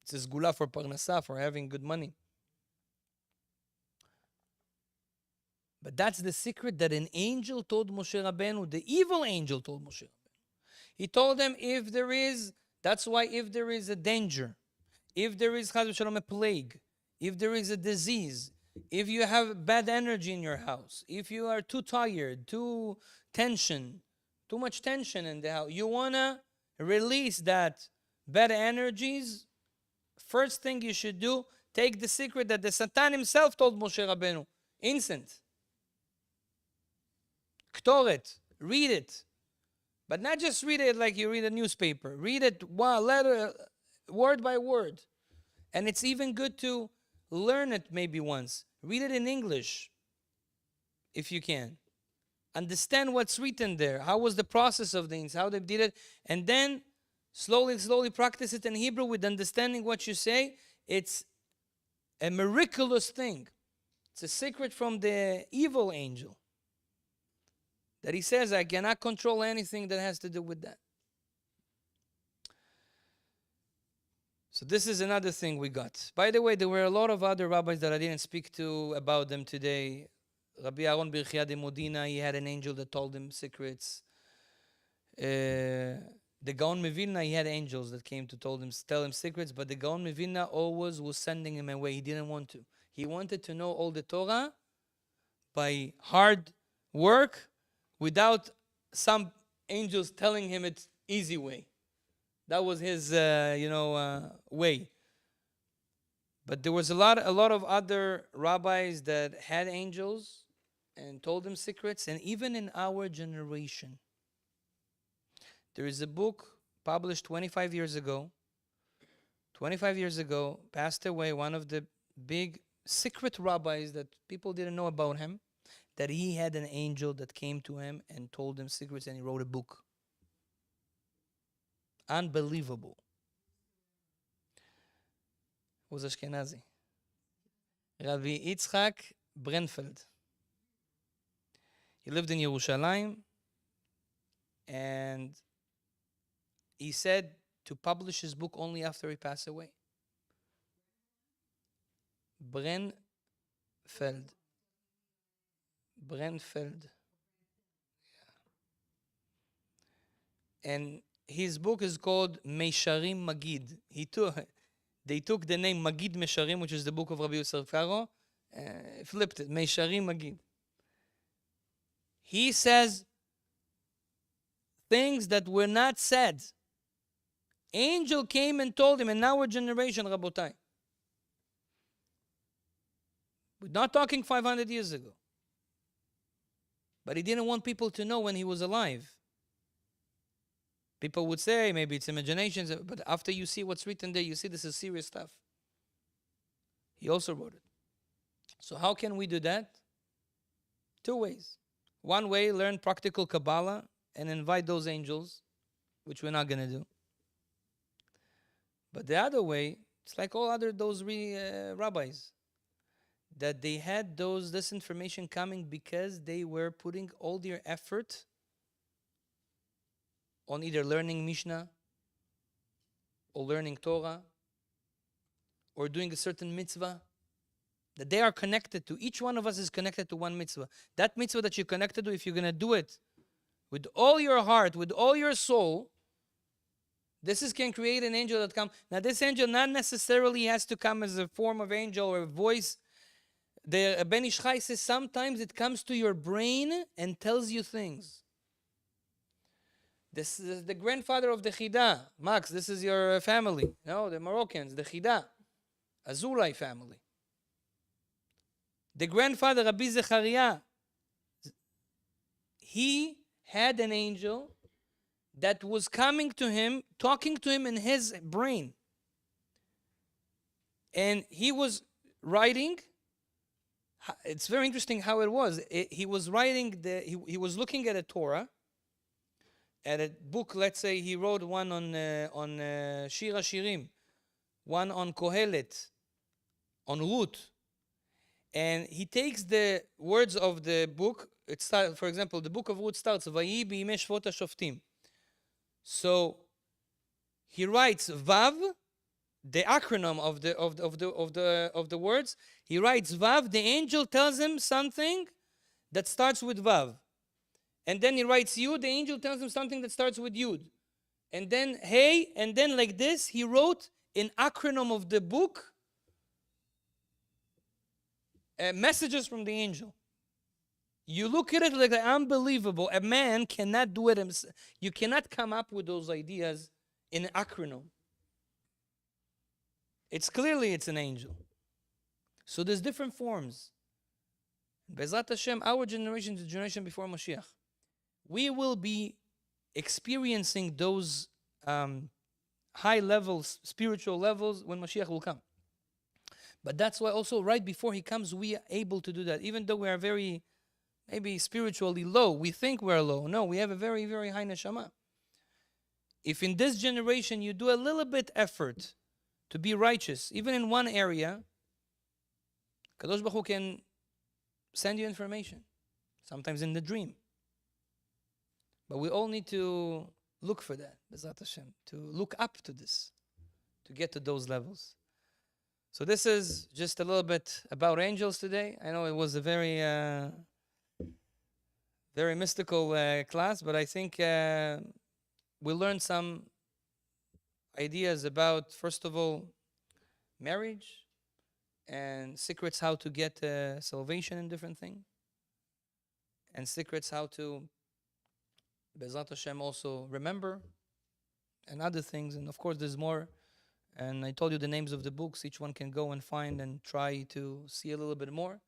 It's a sgula for parnasa, for having good money. But that's the secret that an angel told Moshe Rabbeinu, the evil angel told Moshe Rabbeinu. He told them if there is a danger, if there is Chas v'Shalom a plague, if there is a disease, if you have bad energy in your house, if you are too tired, too much tension in the house, you want to release that bad energies, first thing you should do, take the secret that the Satan himself told Moshe Rabbeinu, incense. Ktoret, read it. But not just read it like you read a newspaper. Read it letter, word by word. And it's even good to learn it maybe once. Read it in English, if you can. Understand what's written there. How was the process of things, how they did it. And then slowly practice it in Hebrew with understanding what you say. It's a miraculous thing. It's a secret from the evil angel. That he says, I cannot control anything that has to do with that. So this is another thing we got. By the way, there were a lot of other rabbis that I didn't speak to about them today. Rabbi Aaron Birchia de Modena, he had an angel that told him secrets. The Gaon Mevilna, he had angels that came to tell him secrets, but the Gaon Mevilna always was sending him away. He didn't want to. He wanted to know all the Torah by hard work, without some angels telling him it's easy way. That was his, way. But there was a lot of other rabbis that had angels and told them secrets. And even in our generation, there is a book published 25 years ago. 25 years ago, passed away one of the big secret rabbis that people didn't know about him, that he had an angel that came to him and told him secrets, and he wrote a book. Unbelievable. He was Ashkenazi. Rabbi Yitzchak Brenfeld. He lived in Yerushalayim, and he said to publish his book only after he passed away. Brenfeld. And his book is called Meisharim Magid. They took the name Magid Mesharim, which is the book of Rabbi Yosef Caro, flipped it, Meisharim Magid. He says things that were not said. Angel came and told him, in our generation, Rabotai. We're not talking 500 years ago. But he didn't want people to know when he was alive. People would say, maybe it's imaginations, but after you see what's written there, you see this is serious stuff. He also wrote it. So how can we do that? Two ways. One way, learn practical Kabbalah and invite those angels, which we're not going to do. But the other way, it's like all other those rabbis, that they had this information coming because they were putting all their effort on either learning Mishnah or learning Torah or doing a certain mitzvah That they are connected to. Each one of us is connected to one mitzvah. That mitzvah that you're connected to, if you're going to do it with all your heart, with all your soul, can create an angel that comes. Now, this angel not necessarily has to come as a form of angel or a voice. The Ben Ish Chai says sometimes it comes to your brain and tells you things. This is the grandfather of the Chida. Max, this is your family. No, the Moroccans, the Chida. Azurai family. The grandfather, Rabbi Zechariah, he had an angel that was coming to him, talking to him in his brain. And he was writing. It's very interesting how it was. He was writing, he was looking at a Torah, at a book. Let's say he wrote one on Shir HaShirim, one on Kohelet, on Ruth. And he takes the words of the book. For example, the book of Ruth starts, Vayi b'yimei shvot hashoftim. So he writes Vav, the acronym of the words. He writes Vav. The angel tells him something that starts with Vav, and then he writes Yud. The angel tells him something that starts with Yud, and then Hey, and then like this. He wrote an acronym of the book, messages from the angel. You look at it like unbelievable. A man cannot do it himself. You cannot come up with those ideas in an acronym. It's an angel. So there's different forms. Bezrat Hashem, our generation, the generation before Mashiach, we will be experiencing those high levels, spiritual levels, when Mashiach will come. But that's why also right before he comes, we are able to do that. Even though we are very, maybe spiritually low, we think we're low. No, we have a very, very high neshama. If in this generation you do a little bit effort to be righteous, even in one area, Kadosh Baruch Hu can send you information, sometimes in the dream. But we all need to look for that, Bezrat Hashem, to look up to this, to get to those levels. So this is just a little bit about angels today. I know it was a very, very mystical class, but I think we learned some ideas about, first of all, marriage and secrets how to get salvation in different things, and secrets how to, Bezrat Hashem, also remember, and other things. And of course, there's more. And I told you the names of the books. Each one can go and find and try to see a little bit more.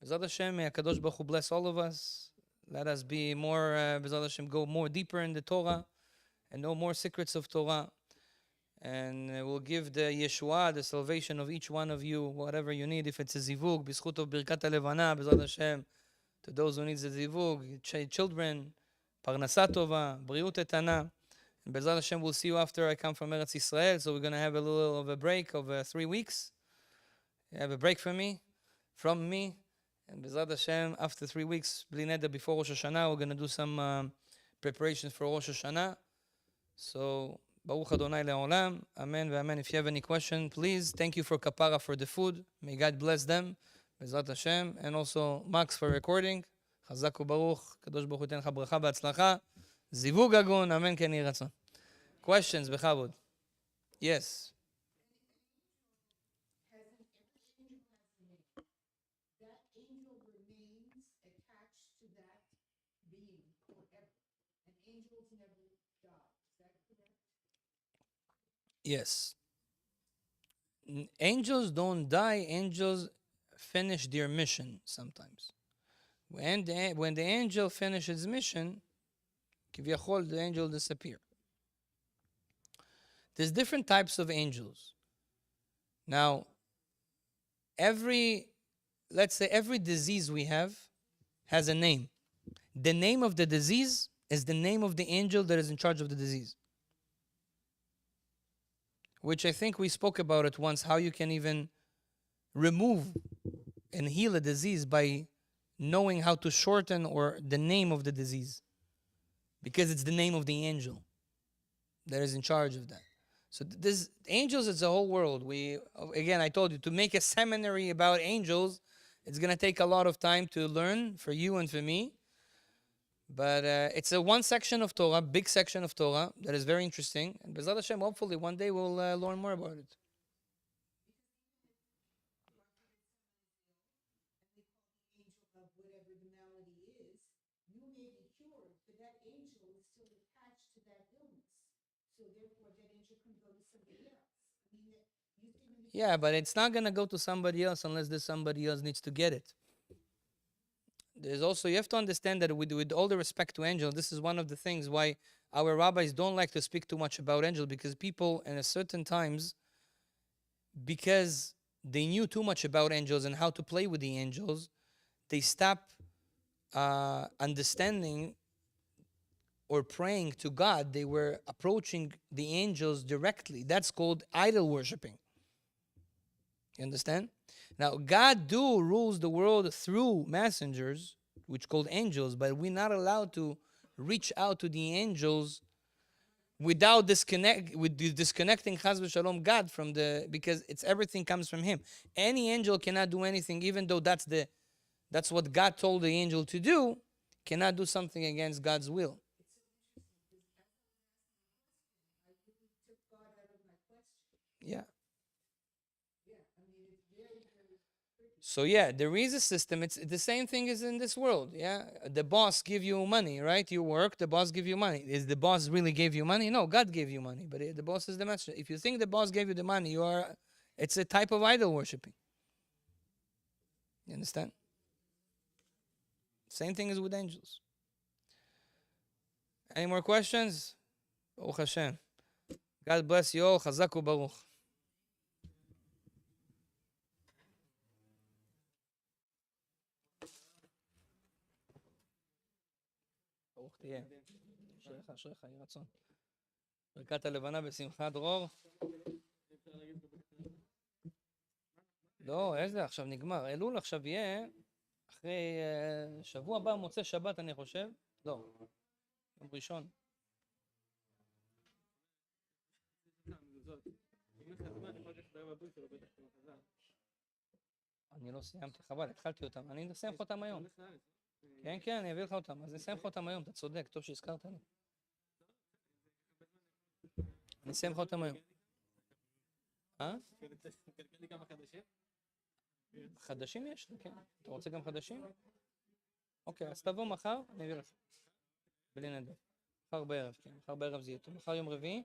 Bezrat Hashem, may HaKadosh Baruch Hu bless all of us. Let us be more, Bezrat Hashem, go more deeper in the Torah and know more secrets of Torah. And we'll give the Yeshua, the salvation of each one of you, whatever you need. If it's a zivug, b'zchut of birkat halevana, Bezrat Hashem, to those who need the zivug, children, parnasa tova, briut etana. And Bezrat Hashem, we'll see you after I come from Eretz Yisrael. So we're going to have a little of a break of 3 weeks. You have a break from me. And Bezrat Hashem, after 3 weeks, bli neder, before Rosh Hashanah, we're going to do some preparations for Rosh Hashanah. So, Baruch Adonai le'olam. Amen ve'amen. If you have any question, please. Thank you for Kapara for the food. May God bless them. Bezrat Hashem. And also Max for recording. Chazak u'baruch. Kadosh Baruch Hu yiten לך ברכה והצלחה. זיווג הגון. אמן כן יהי רצון. Questions, בכבוד. Yes. That angel remains attached to that being forever. And angels never die. Is that correct? Yes. Angels don't die. Angels finish their mission sometimes. When the angel finishes mission, כביכול, the angel disappear. There's different types of angels. Now, let's say every disease we have has a name. The name of the disease is the name of the angel that is in charge of the disease. Which I think we spoke about it once, how you can even remove and heal a disease by knowing how to shorten or the name of the disease. Because it's the name of the angel that is in charge of that. So this angels is a whole world. Again, I told you, to make a seminary about angels, it's going to take a lot of time to learn for you and for me. But it's a one section of Torah, big section of Torah, that is very interesting. And B'ezrat Hashem, hopefully one day we'll learn more about it. Of whatever the malady is, you may be cured, but that angel is still attached to that illness. So therefore, that angel can go to somebody else. I mean, you see, Yeah, but it's not going to go to somebody else unless this somebody else needs to get it. There's also, you have to understand that with all the respect to angels, this is one of the things why our rabbis don't like to speak too much about angels, because people in a certain times, because they knew too much about angels and how to play with the angels, they stop understanding or praying to God. They were approaching the angels directly. That's called idol worshiping. You understand? Now, God rules the world through messengers, which called angels, but we're not allowed to reach out to the angels without disconnecting Chaz v'Shalom God from because it's everything comes from Him. Any angel cannot do anything, even though that's what God told the angel to do, cannot do something against God's will. Yeah. So yeah, there is a system. It's the same thing as in this world. Yeah, the boss give you money, right? You work, the boss give you money. Is the boss really gave you money? No, God gave you money, but the boss is the master. If you think the boss gave you the money, it's a type of idol worshiping. You understand? Same thing as with angels. Any more questions? Baruch Hashem. God bless you all. Chazak u'baruch. ברוך תהיה. אשריך, אשריך, יהי רצון. ברכת הלבנה בשמחה, דרור. לא, איזה, עכשיו נגמר. אלול עכשיו יהיה אחרי שבוע הבא, מוצא שבת, אני חושב. לא, יום ראשון. אני לא סיימתי, חבל, התחלתי אותם. אני אסיים לך אותם היום. כן, כן, אני אביא לך אותם. אז אני אסיים לך אותם היום, אתה צודק, טוב שהזכרת לי. אני אסיים לך אותם היום. חדשים יש? כן. אתה רוצה גם חדשים? אוקיי, אז תבוא מחר, אני אביא לך. בלי נדר. מחר בערב, כן. מחר בערב זה יהיה טוב. מחר יום רביעי.